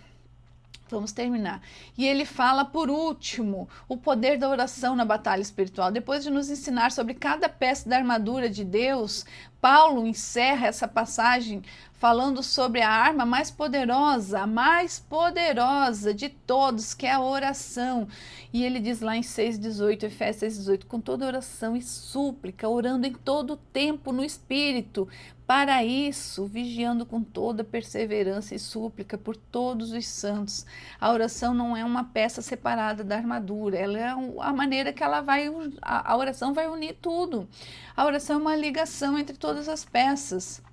Vamos terminar. E ele fala, por último, o poder da oração na batalha espiritual. Depois de nos ensinar sobre cada peça da armadura de Deus, Paulo encerra essa passagem falando sobre a arma mais poderosa, a mais poderosa de todos, que é a oração. E ele diz lá em 6,18, Efésios 6,18, com toda oração e súplica, orando em todo tempo no Espírito, para isso, vigiando com toda perseverança e súplica por todos os santos. A oração não é uma peça separada da armadura, ela é a maneira que ela vai, a oração vai unir tudo. A oração é uma ligação entre todas as peças.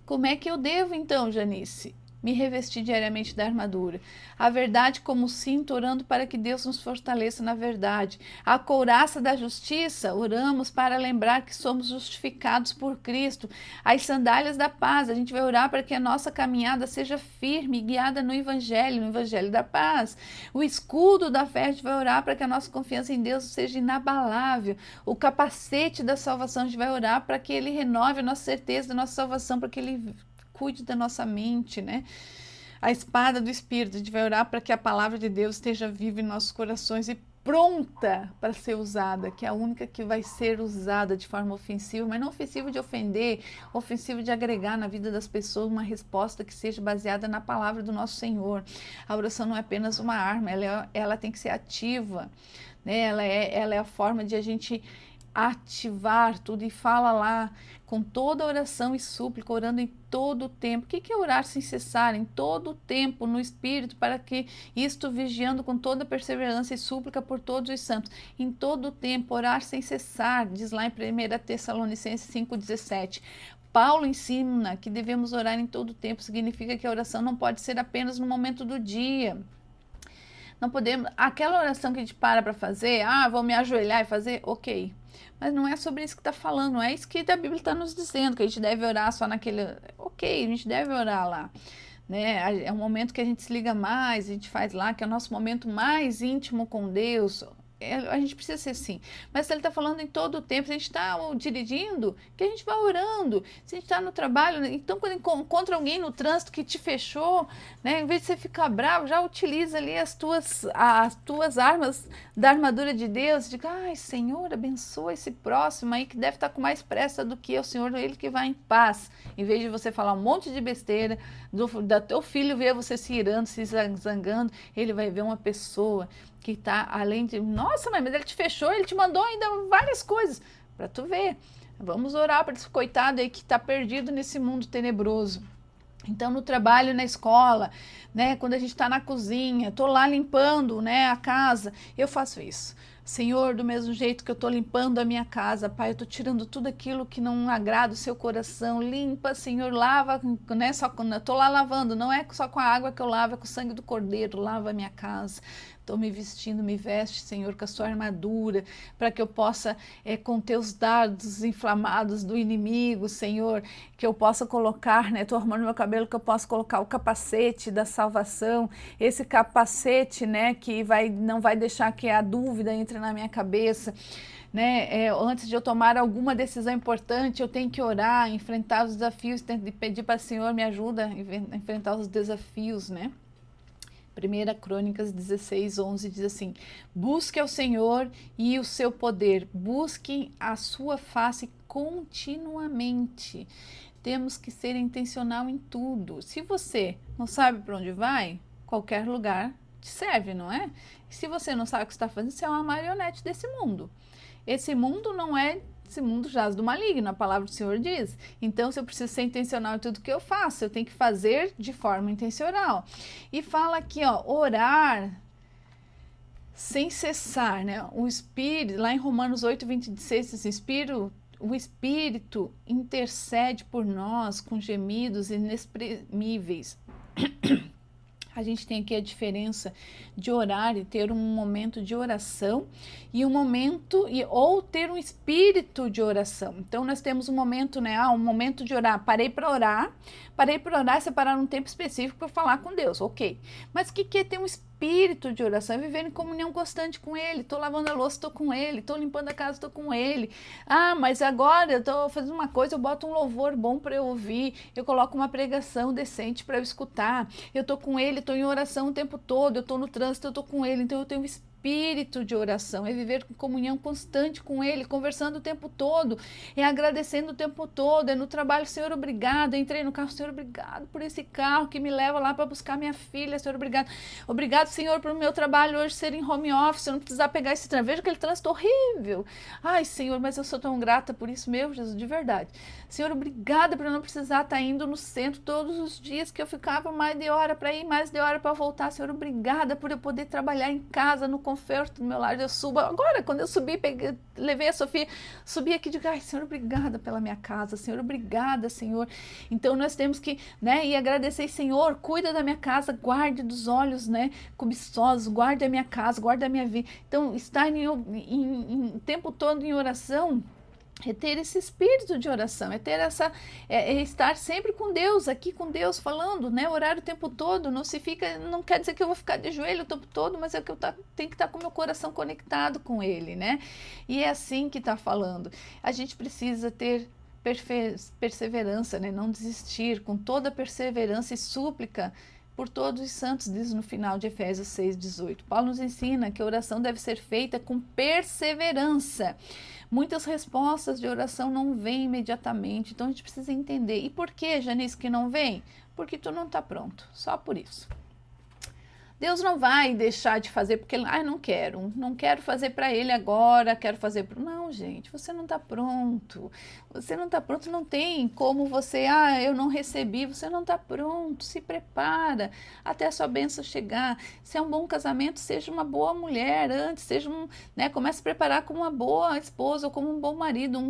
Como é que eu devo então, Janice, me revestir diariamente da armadura? A verdade como cinto, orando para que Deus nos fortaleça na verdade. A couraça da justiça, oramos para lembrar que somos justificados por Cristo. As sandálias da paz, a gente vai orar para que a nossa caminhada seja firme e guiada no Evangelho da paz. O escudo da fé, a gente vai orar para que a nossa confiança em Deus seja inabalável. O capacete da salvação, a gente vai orar para que ele renove a nossa certeza da nossa salvação, para que ele cuide da nossa mente, né? A espada do Espírito, a gente vai orar para que a palavra de Deus esteja viva em nossos corações e pronta para ser usada, que é a única que vai ser usada de forma ofensiva, mas não ofensiva de ofender, ofensiva de agregar na vida das pessoas uma resposta que seja baseada na palavra do nosso Senhor. A oração não é apenas uma arma, ela tem que ser ativa, né? Ela é a forma de a gente ativar tudo, e fala lá, com toda oração e súplica, orando em todo o tempo. O que é orar sem cessar? Em todo o tempo, no Espírito, para que isto vigiando com toda perseverança e súplica por todos os santos. Em todo o tempo, orar sem cessar, diz lá em 1 Tessalonicenses 5,17. Paulo ensina que devemos orar em todo o tempo, significa que a oração não pode ser apenas no momento do dia. Não podemos, aquela oração que a gente para fazer, vou me ajoelhar e fazer, ok. Mas não é sobre isso que está falando, não é isso que a Bíblia está nos dizendo, que a gente deve orar só naquele... Ok, a gente deve orar lá, né? É um momento que a gente se liga mais, a gente faz lá, que é o nosso momento mais íntimo com Deus. A gente precisa ser assim, mas se ele está falando em todo o tempo, se a gente está dirigindo, que a gente vá orando, se a gente está no trabalho, então quando encontra alguém no trânsito que te fechou, né, em vez de você ficar bravo, já utiliza ali as tuas armas da armadura de Deus, diga, Senhor, abençoa esse próximo aí que deve estar com mais pressa do que eu, Senhor, ele que vai em paz, em vez de você falar um monte de besteira, da teu filho ver você se irando, se zangando, ele vai ver uma pessoa que está além de, nossa, mas ele te fechou, ele te mandou ainda várias coisas, para tu ver. Vamos orar para esse coitado aí que está perdido nesse mundo tenebroso. Então, no trabalho, na escola, né, quando a gente está na cozinha, estou lá limpando, né, a casa, eu faço isso. Senhor, do mesmo jeito que eu estou limpando a minha casa, Pai, eu estou tirando tudo aquilo que não agrada o seu coração, limpa, Senhor, lava, né, só quando eu estou lá lavando, não é só com a água que eu lavo, é com o sangue do Cordeiro, lava a minha casa. Estou me vestindo, me veste, Senhor, com a sua armadura, para que eu possa conter os dardos inflamados do inimigo, Senhor, que eu possa colocar, né, estou arrumando meu cabelo, que eu possa colocar o capacete da salvação, esse capacete, né, que não vai deixar que a dúvida entre na minha cabeça, né, antes de eu tomar alguma decisão importante, eu tenho que orar, enfrentar os desafios, tenho que pedir para o Senhor me ajuda a enfrentar os desafios, né. 1 Crônicas 16:11 diz assim, busque ao Senhor e o seu poder, busque a sua face continuamente. Temos que ser intencional em tudo. Se você não sabe para onde vai, qualquer lugar te serve, não é? E se você não sabe o que está fazendo, você é uma marionete desse mundo. Esse mundo não é... Esse mundo jaz do maligno, a palavra do Senhor diz. Então, se eu preciso ser intencional em tudo que eu faço, eu tenho que fazer de forma intencional. E fala aqui, orar sem cessar, né? O Espírito, lá em Romanos 8:26, diz, o Espírito intercede por nós com gemidos inexprimíveis. A gente tem aqui a diferença de orar e ter um momento de oração e ou ter um espírito de oração. Então, nós temos um momento, né? Um momento de orar. Parei para orar e separar um tempo específico para falar com Deus, ok. Mas o que é ter um espírito espírito de oração, é viver em comunhão constante com Ele. Estou lavando a louça, estou com Ele. Estou limpando a casa, estou com Ele. Ah, mas agora eu estou fazendo uma coisa, eu boto um louvor bom para eu ouvir, eu coloco uma pregação decente para eu escutar. Eu estou com Ele, estou em oração o tempo todo, eu estou no trânsito, eu estou com Ele. Então eu tenho espírito de oração, é viver com comunhão constante com Ele, conversando o tempo todo, é agradecendo o tempo todo, é no trabalho, Senhor, obrigado, entrei no carro, Senhor, obrigado por esse carro que me leva lá para buscar minha filha, Senhor, obrigado. Obrigado, Senhor, por meu trabalho hoje ser em home office, eu não precisar pegar esse trânsito, veja aquele trânsito horrível. Ai, Senhor, mas eu sou tão grata por isso, meu Jesus, de verdade. Senhor, obrigada por eu não precisar estar indo no centro todos os dias, que eu ficava mais de hora para ir, mais de hora para voltar. Senhor, obrigada por eu poder trabalhar em casa, no conforto do meu lar. Eu subo agora, quando eu subi, levei a Sofia, subi aqui e digo, ai, Senhor, obrigada pela minha casa, Senhor, obrigada, Senhor. Então nós temos que, né, e agradecer, Senhor, cuida da minha casa, guarde dos olhos, né, cobiçosos, guarde a minha casa, guarde a minha vida. Então estar o tempo todo em oração é ter esse espírito de oração, é ter essa, estar sempre com Deus, aqui com Deus, falando, né, orar o tempo todo, não se fica, não quer dizer que eu vou ficar de joelho o tempo todo, mas é que eu tenho que estar com o meu coração conectado com Ele, né, e é assim que está falando. A gente precisa ter perseverança, né, não desistir, com toda perseverança e súplica, por todos os santos, diz no final de Efésios 6,18. Paulo nos ensina que a oração deve ser feita com perseverança. Muitas respostas de oração não vêm imediatamente, então a gente precisa entender. E por que, Janice, que não vem? Porque tu não está pronto, só por isso. Deus não vai deixar de fazer porque, não quero fazer para Ele agora, quero fazer para... Não, gente, você não está pronto, você não está pronto, não tem como você, eu não recebi, você não está pronto, se prepara até a sua bênção chegar. Se é um bom casamento, seja uma boa mulher antes, comece a preparar como uma boa esposa ou como um bom marido,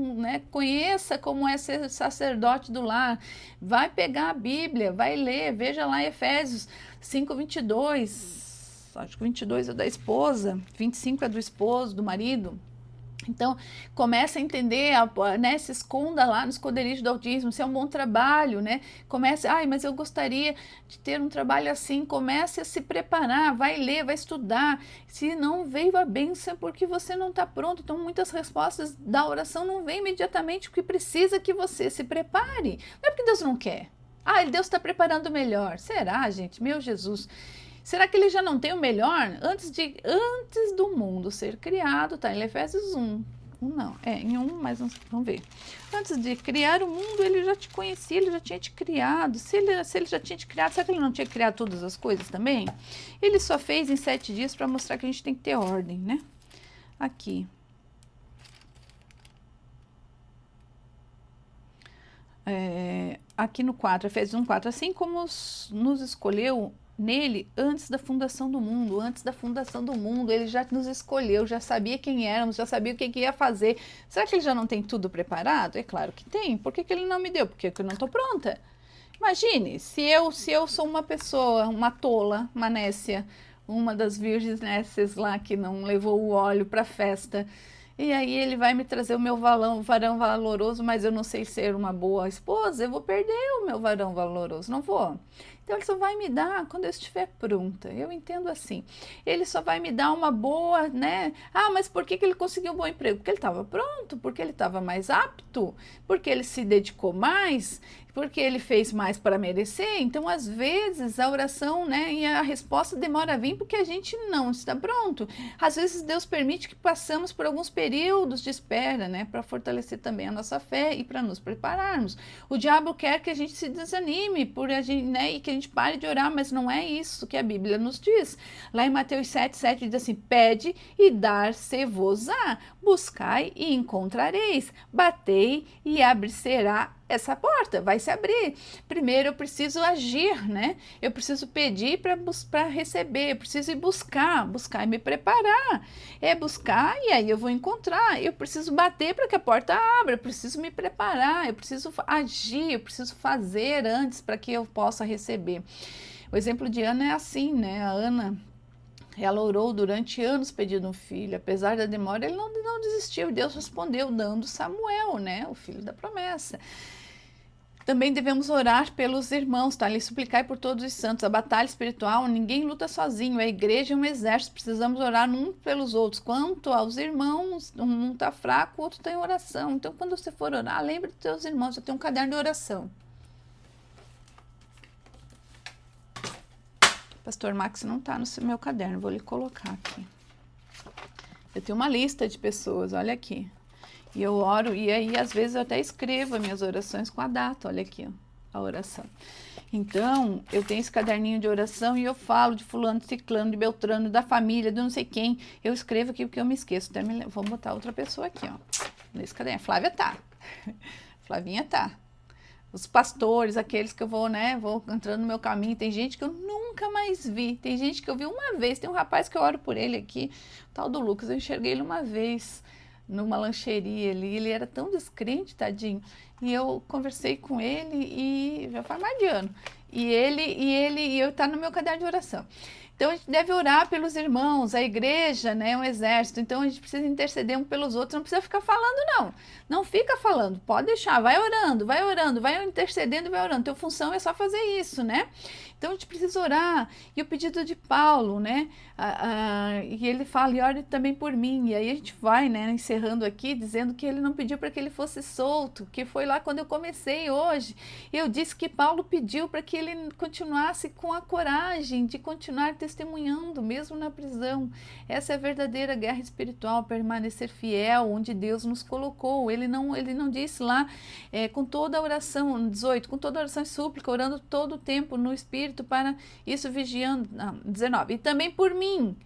conheça como é ser sacerdote do lar, vai pegar a Bíblia, vai ler, veja lá Efésios 5:22, acho que 22 é da esposa, 25 é do esposo, do marido. Então, comece a entender, né, se esconda lá no esconderijo do autismo, se é um bom trabalho, né, comece, mas eu gostaria de ter um trabalho assim, comece a se preparar, vai ler, vai estudar, se não veio a bênção é porque você não está pronto. Então, muitas respostas da oração não vêm imediatamente, porque precisa que você se prepare, não é porque Deus não quer. Deus está preparando melhor. Será, gente? Meu Jesus. Será que Ele já não tem o melhor? Antes do mundo ser criado, tá? Em Efésios 1. Em 1, mas vamos ver. Antes de criar o mundo, Ele já te conhecia, Ele já tinha te criado. Se ele já tinha te criado, será que Ele não tinha criado todas as coisas também? Ele só fez em 7 dias para mostrar que a gente tem que ter ordem, né? Aqui. Aqui no 4, Efésios 1:4, assim como nos escolheu nele antes da fundação do mundo, Ele já nos escolheu, já sabia quem éramos, já sabia o que ia fazer. Será que Ele já não tem tudo preparado? É claro que tem. Por que Ele não me deu? Porque eu não estou pronta. Imagine, se eu sou uma pessoa, uma tola, uma nécia, uma das virgens nécias lá que não levou o óleo para a festa, e aí Ele vai me trazer o meu varão valoroso, mas eu não sei ser uma boa esposa, eu vou perder o meu varão valoroso, não vou. Então Ele só vai me dar quando eu estiver pronta. Eu entendo assim. Ele só vai me dar uma boa, né? Mas por que Ele conseguiu um bom emprego? Porque Ele estava pronto, porque Ele estava mais apto, porque Ele se dedicou mais, porque Ele fez mais para merecer. Então, às vezes, a oração, né, e a resposta demora a vir porque a gente não está pronto. Às vezes, Deus permite que passamos por alguns períodos de espera, né, para fortalecer também a nossa fé e para nos prepararmos. O diabo quer que a gente se desanime por a gente, né, e que a gente pare de orar, mas não é isso que a Bíblia nos diz. Lá em Mateus 7:7 diz assim: pede e dar-se-vos-á, buscai e encontrareis, batei e abrir-se-á essa porta, vai se abrir. Primeiro eu preciso agir, né? Eu preciso pedir para receber, eu preciso ir buscar e me preparar. É buscar e aí eu vou encontrar. Eu preciso bater para que a porta abra, eu preciso me preparar, eu preciso agir, eu preciso fazer antes para que eu possa receber. O exemplo de Ana é assim, né? A Ana, ela orou durante anos pedindo um filho, apesar da demora, ele não desistiu. Deus respondeu dando Samuel, né? O filho da promessa. Também devemos orar pelos irmãos, tá? E suplicar por todos os santos. A batalha espiritual, ninguém luta sozinho. A igreja é um exército. Precisamos orar uns pelos outros. Quanto aos irmãos, um tá fraco, o outro tá em oração. Então, quando você for orar, lembre dos teus irmãos. Eu tenho um caderno de oração. Pastor Max não tá no meu caderno. Vou lhe colocar aqui. Eu tenho uma lista de pessoas, olha aqui. E eu oro, e aí às vezes eu até escrevo as minhas orações com a data, olha aqui, ó, a oração. Então, eu tenho esse caderninho de oração e eu falo de fulano, de ciclano, de beltrano, da família, de não sei quem. Eu escrevo aqui porque eu me esqueço. Vou botar outra pessoa aqui, ó, nesse caderno. Flávia tá. Flavinha tá. Os pastores, aqueles que eu vou, né, vou entrando no meu caminho. Tem gente que eu nunca mais vi. Tem gente que eu vi uma vez. Tem um rapaz que eu oro por ele aqui, o tal do Lucas. Eu enxerguei ele uma vez numa lancheria ali, ele era tão descrente, tadinho, e eu conversei com ele e já faz mais de ano, e eu tá no meu caderno de oração. Então a gente deve orar pelos irmãos, a igreja, né, é um exército, então a gente precisa interceder um pelos outros, não precisa ficar falando não fica falando, pode deixar, vai orando, vai intercedendo e vai orando, tua função é só fazer isso, né? Então a gente precisa orar. E o pedido de Paulo, né? E ele fala, e ore também por mim. E aí a gente vai, né, encerrando aqui, dizendo que ele não pediu para que ele fosse solto, que foi lá quando eu comecei hoje. Eu disse que Paulo pediu para que ele continuasse com a coragem de continuar testemunhando, mesmo na prisão. Essa é a verdadeira guerra espiritual, permanecer fiel onde Deus nos colocou. Ele não disse lá, com toda a oração, 18, com toda a oração e súplica, orando todo o tempo no Espírito, para isso vigiando, 19, e também por mim,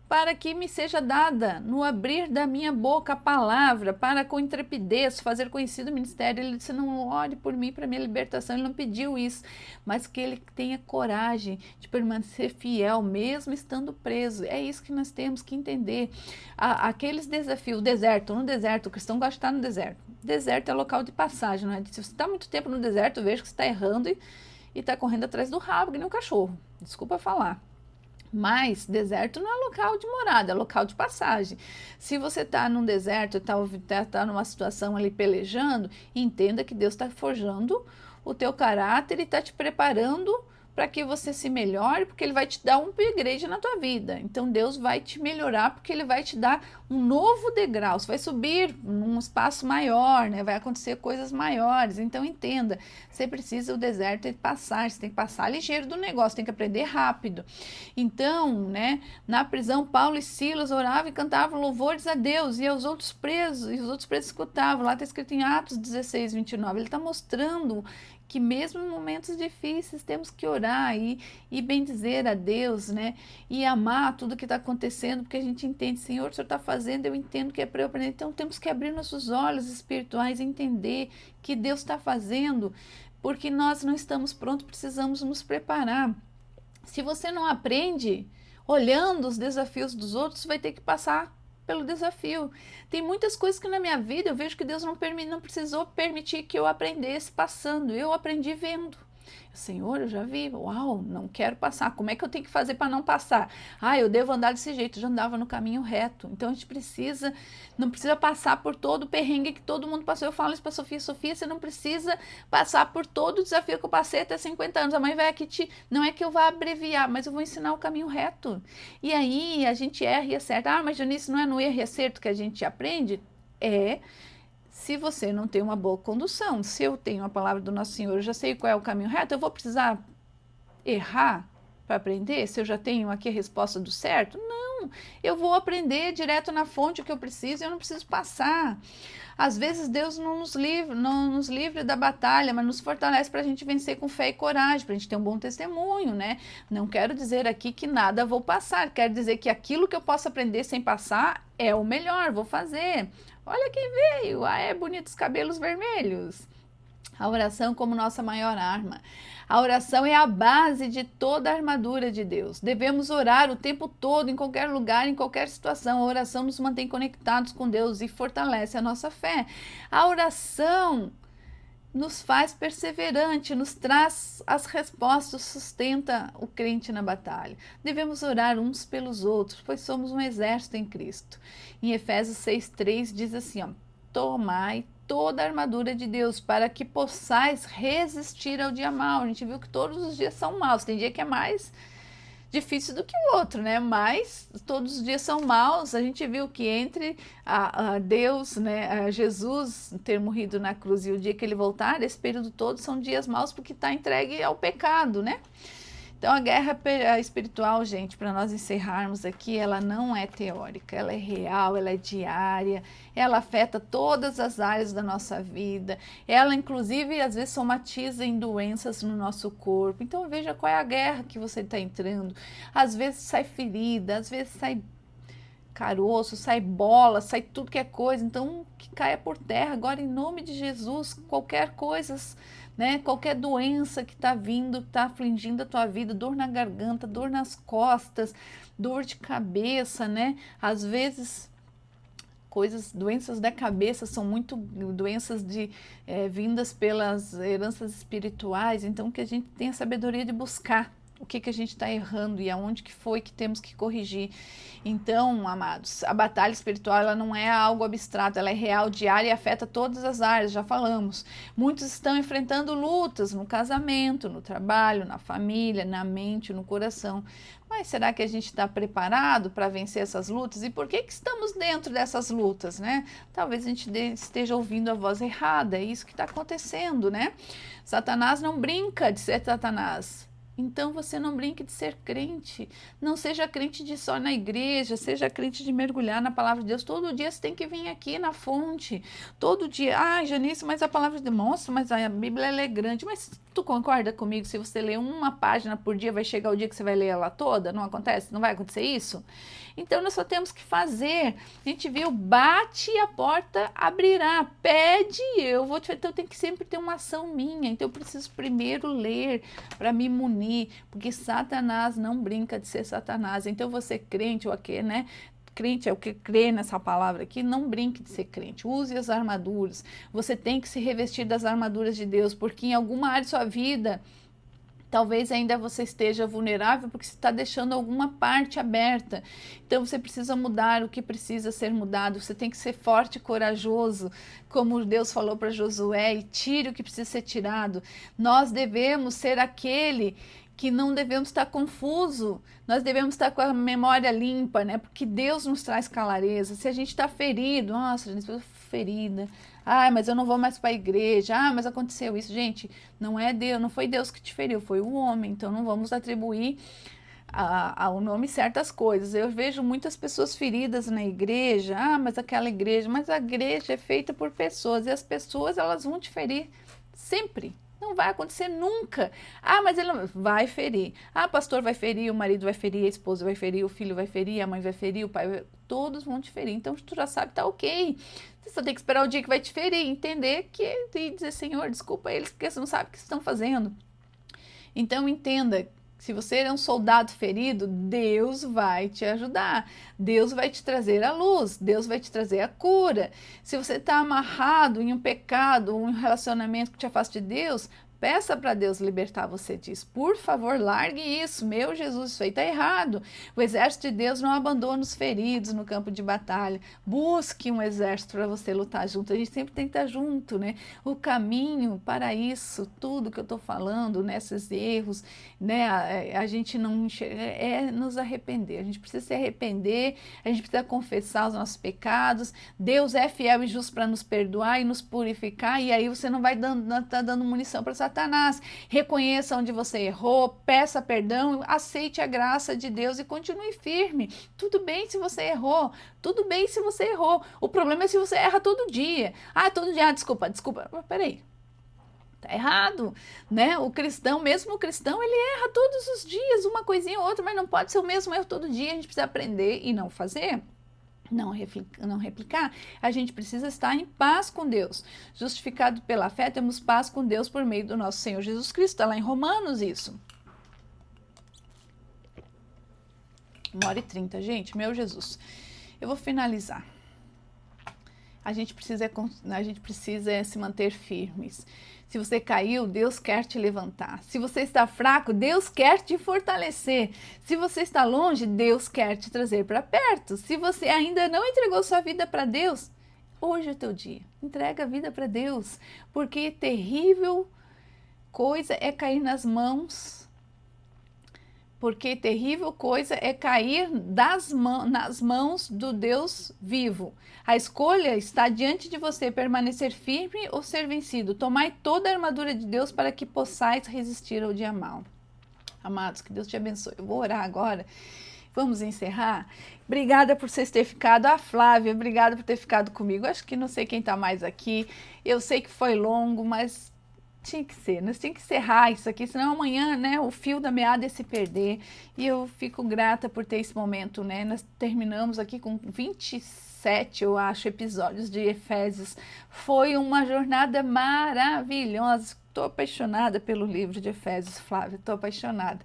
para que me seja dada no abrir da minha boca a palavra, para com intrepidez fazer conhecido o ministério. Ele disse, não ore por mim para minha libertação, ele não pediu isso, mas que ele tenha coragem de permanecer fiel, mesmo estando preso. É isso que nós temos que entender. Aqueles desafios, no deserto, o cristão gosta de estar no deserto. Deserto é local de passagem, não é? Se você está muito tempo no deserto, eu vejo que você está errando e está correndo atrás do rabo, que nem um cachorro. Desculpa falar. Mas deserto não é local de morada, é local de passagem. Se você está num deserto, está numa situação ali pelejando, entenda que Deus está forjando o teu caráter e está te preparando para que você se melhore, porque ele vai te dar um upgrade na tua vida. Então Deus vai te melhorar porque ele vai te dar um novo degrau, você vai subir num espaço maior, né? Vai acontecer coisas maiores. Então entenda, você precisa, o deserto é passar, você tem que passar ligeiro do negócio, tem que aprender rápido. Então, né, na prisão, Paulo e Silas oravam e cantavam louvores a Deus, e os outros presos escutavam. Lá está escrito em Atos 16, 29, ele está mostrando que mesmo em momentos difíceis temos que orar e bendizer a Deus, né? E amar tudo que está acontecendo, porque a gente entende, Senhor, o Senhor está fazendo, eu entendo que é para eu aprender. Então temos que abrir nossos olhos espirituais e entender que Deus está fazendo, porque nós não estamos prontos, precisamos nos preparar. Se você não aprende olhando os desafios dos outros, vai ter que passar pelo desafio. Tem muitas coisas que na minha vida eu vejo que Deus não precisou permitir que eu aprendesse passando. Eu aprendi vendo. Senhor, eu já vi, uau, não quero passar. Como é que eu tenho que fazer para não passar? Eu devo andar desse jeito, já andava no caminho reto. Então a gente não precisa passar por todo o perrengue que todo mundo passou. Eu falo isso para Sofia, você não precisa passar por todo o desafio que eu passei até 50 anos. A mãe vai aqui não é que eu vá abreviar, mas eu vou ensinar o caminho reto. E aí a gente erra e acerta. Mas Janice, não é no erro e acerto que a gente aprende? Se você não tem uma boa condução. Se eu tenho a palavra do Nosso Senhor, eu já sei qual é o caminho reto, eu vou precisar errar para aprender? Se eu já tenho aqui a resposta do certo? Não, eu vou aprender direto na fonte o que eu preciso, eu não preciso passar. Às vezes Deus não nos livra da batalha, mas nos fortalece para a gente vencer com fé e coragem, para a gente ter um bom testemunho, né? Não quero dizer aqui que nada vou passar, quero dizer que aquilo que eu posso aprender sem passar é o melhor, vou fazer. Olha quem veio, bonitos cabelos vermelhos. A oração como nossa maior arma. A oração é a base de toda a armadura de Deus. Devemos orar o tempo todo, em qualquer lugar, em qualquer situação. A oração nos mantém conectados com Deus e fortalece a nossa fé. A oração nos faz perseverante, nos traz as respostas, sustenta o crente na batalha. Devemos orar uns pelos outros, pois somos um exército em Cristo. Em Efésios 6:3 diz assim, tomai toda a armadura de Deus, para que possais resistir ao dia mau. A gente viu que todos os dias são maus, tem dia que é mais difícil do que o outro, né? Mas todos os dias são maus. A gente viu que entre a Deus, né, a Jesus ter morrido na cruz e o dia que ele voltar, esse período todo são dias maus porque está entregue ao pecado, né? Então, a guerra espiritual, gente, para nós encerrarmos aqui, ela não é teórica, ela é real, ela é diária, ela afeta todas as áreas da nossa vida, ela, inclusive, às vezes somatiza em doenças no nosso corpo. Então, veja qual é a guerra que você está entrando. Às vezes sai ferida, às vezes sai caroço, sai bola, sai tudo que é coisa. Então, que caia por terra agora, em nome de Jesus, qualquer coisa, né? Qualquer doença que está vindo, que está afligindo a tua vida, dor na garganta, dor nas costas, dor de cabeça, né? Às vezes, doenças da cabeça são muito doenças vindas pelas heranças espirituais, então que a gente tenha sabedoria de buscar o que a gente está errando e aonde que foi que temos que corrigir. Então, amados, a batalha espiritual, ela não é algo abstrato, ela é real, diária e afeta todas as áreas, já falamos. Muitos estão enfrentando lutas no casamento, no trabalho, na família, na mente, no coração. Mas será que a gente está preparado para vencer essas lutas? E por que estamos dentro dessas lutas, né? Talvez a gente esteja ouvindo a voz errada, é isso que está acontecendo, né? Satanás não brinca de ser Satanás. Então você não brinque de ser crente, não seja crente de só na igreja, seja crente de mergulhar na palavra de Deus. Todo dia você tem que vir aqui na fonte, todo dia. Ah, Janice, mas a palavra demonstra, mas a Bíblia ela é grande. Mas tu concorda comigo, se você ler uma página por dia, vai chegar o dia que você vai ler ela toda? Não acontece? Não vai acontecer isso? Então nós só temos que fazer. A gente viu, bate e a porta abrirá, pede eu vou te. Então tem que sempre ter uma ação minha. Então eu preciso primeiro ler para me munir, porque Satanás não brinca de ser Satanás. Então você crente ou aqui, né? Crente é o que crê nessa palavra aqui, não brinque de ser crente, use as armaduras. Você tem que se revestir das armaduras de Deus, porque em alguma área de sua vida talvez ainda você esteja vulnerável porque você está deixando alguma parte aberta. Então você precisa mudar o que precisa ser mudado. Você tem que ser forte e corajoso, como Deus falou para Josué, e tire o que precisa ser tirado. Nós devemos ser aquele que não devemos estar confuso, nós devemos estar com a memória limpa, né? Porque Deus nos traz clareza. Se a gente está ferido, nossa, gente, eu ferida. Ah, mas eu não vou mais para a igreja. Ah, mas aconteceu isso. Gente, não é Deus, não foi Deus que te feriu, foi o homem. Então não vamos atribuir ao nome certas coisas. Eu vejo muitas pessoas feridas na igreja. Ah, mas aquela igreja, mas a igreja é feita por pessoas e as pessoas elas vão te ferir sempre. Não vai acontecer nunca. Ah, mas ele não vai ferir. Ah, o pastor vai ferir, o marido vai ferir, a esposa vai ferir, o filho vai ferir, a mãe vai ferir, o pai vai... Todos vão te ferir. Então, tu já sabe, tá ok. Você só tem que esperar o dia que vai te ferir, entender que e dizer, Senhor, desculpa eles, porque você não sabe o que estão fazendo. Então, entenda, se você é um soldado ferido, Deus vai te ajudar. Deus vai te trazer a luz, Deus vai te trazer a cura. Se você está amarrado em um pecado, um relacionamento que te afasta de Deus, peça para Deus libertar você disso. Por favor, largue isso. Meu Jesus, isso aí está errado. O exército de Deus não abandona os feridos no campo de batalha. Busque um exército para você lutar junto. A gente sempre tem que estar junto, né? O caminho para isso, tudo que eu estou falando, nesses erros, né? A gente não é nos arrepender. A gente precisa se arrepender, a gente precisa confessar os nossos pecados. Deus é fiel e justo para nos perdoar e nos purificar. E aí você não vai tá dando munição para Satanás. Reconheça onde você errou, peça perdão, aceite a graça de Deus e continue firme. Tudo bem se você errou, tudo bem se você errou. O problema é se você erra todo dia. Ah, todo dia, desculpa. Mas peraí. Tá errado, né? O cristão, mesmo o cristão, ele erra todos os dias, uma coisinha ou outra, mas não pode ser o mesmo erro todo dia. A gente precisa aprender e não fazer. Não replicar, a gente precisa estar em paz com Deus. Justificado pela fé, temos paz com Deus por meio do nosso Senhor Jesus Cristo. Está lá em Romanos isso. 1h30, gente, meu Jesus. Eu vou finalizar. A gente precisa se manter firmes. Se você caiu, Deus quer te levantar. Se você está fraco, Deus quer te fortalecer. Se você está longe, Deus quer te trazer para perto. Se você ainda não entregou sua vida para Deus, Hoje é o teu dia. Entrega a vida para Deus, porque terrível coisa é cair nas mãos, porque terrível coisa é cair nas mãos do Deus vivo. A escolha está diante de você, permanecer firme ou ser vencido. Tomai toda a armadura de Deus para que possais resistir ao dia mau. Amados, que Deus te abençoe. Eu vou orar agora. Vamos encerrar? Obrigada por vocês terem ficado. A Flávia, obrigada por ter ficado comigo. Acho que não sei quem está mais aqui. Eu sei que foi longo, mas tinha que ser. Nós tínhamos que encerrar isso aqui, senão amanhã, né, o fio da meada ia se perder. E eu fico grata por ter esse momento, né? Nós terminamos aqui com 27, eu acho, episódios de Efésios. Foi uma jornada maravilhosa. Estou apaixonada pelo livro de Efésios, Flávia. Estou apaixonada.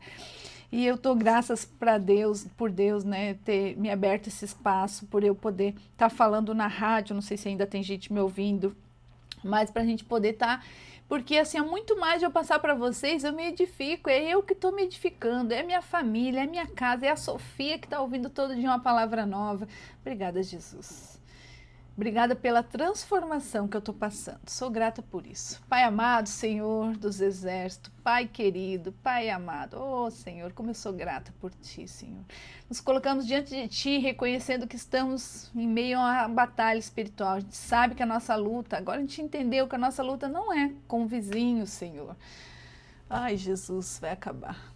E eu dou graças para Deus, por Deus, né, ter me aberto esse espaço, por eu poder estar falando na rádio, não sei se ainda tem gente me ouvindo, mas para a gente poder estar, porque assim, é muito mais de eu passar para vocês, eu me edifico, é eu que estou me edificando, é minha família, é minha casa, é a Sofia que está ouvindo todo dia uma palavra nova. Obrigada, Jesus. Obrigada pela transformação que eu estou passando. Sou grata por isso. Pai amado, Senhor dos exércitos, Pai querido, Pai amado. Oh, Senhor, como eu sou grata por Ti, Senhor. Nos colocamos diante de Ti, reconhecendo que estamos em meio a uma batalha espiritual. A gente sabe que a nossa luta, agora a gente entendeu que a nossa luta não é com o vizinho, Senhor. Ai, Jesus, vai acabar.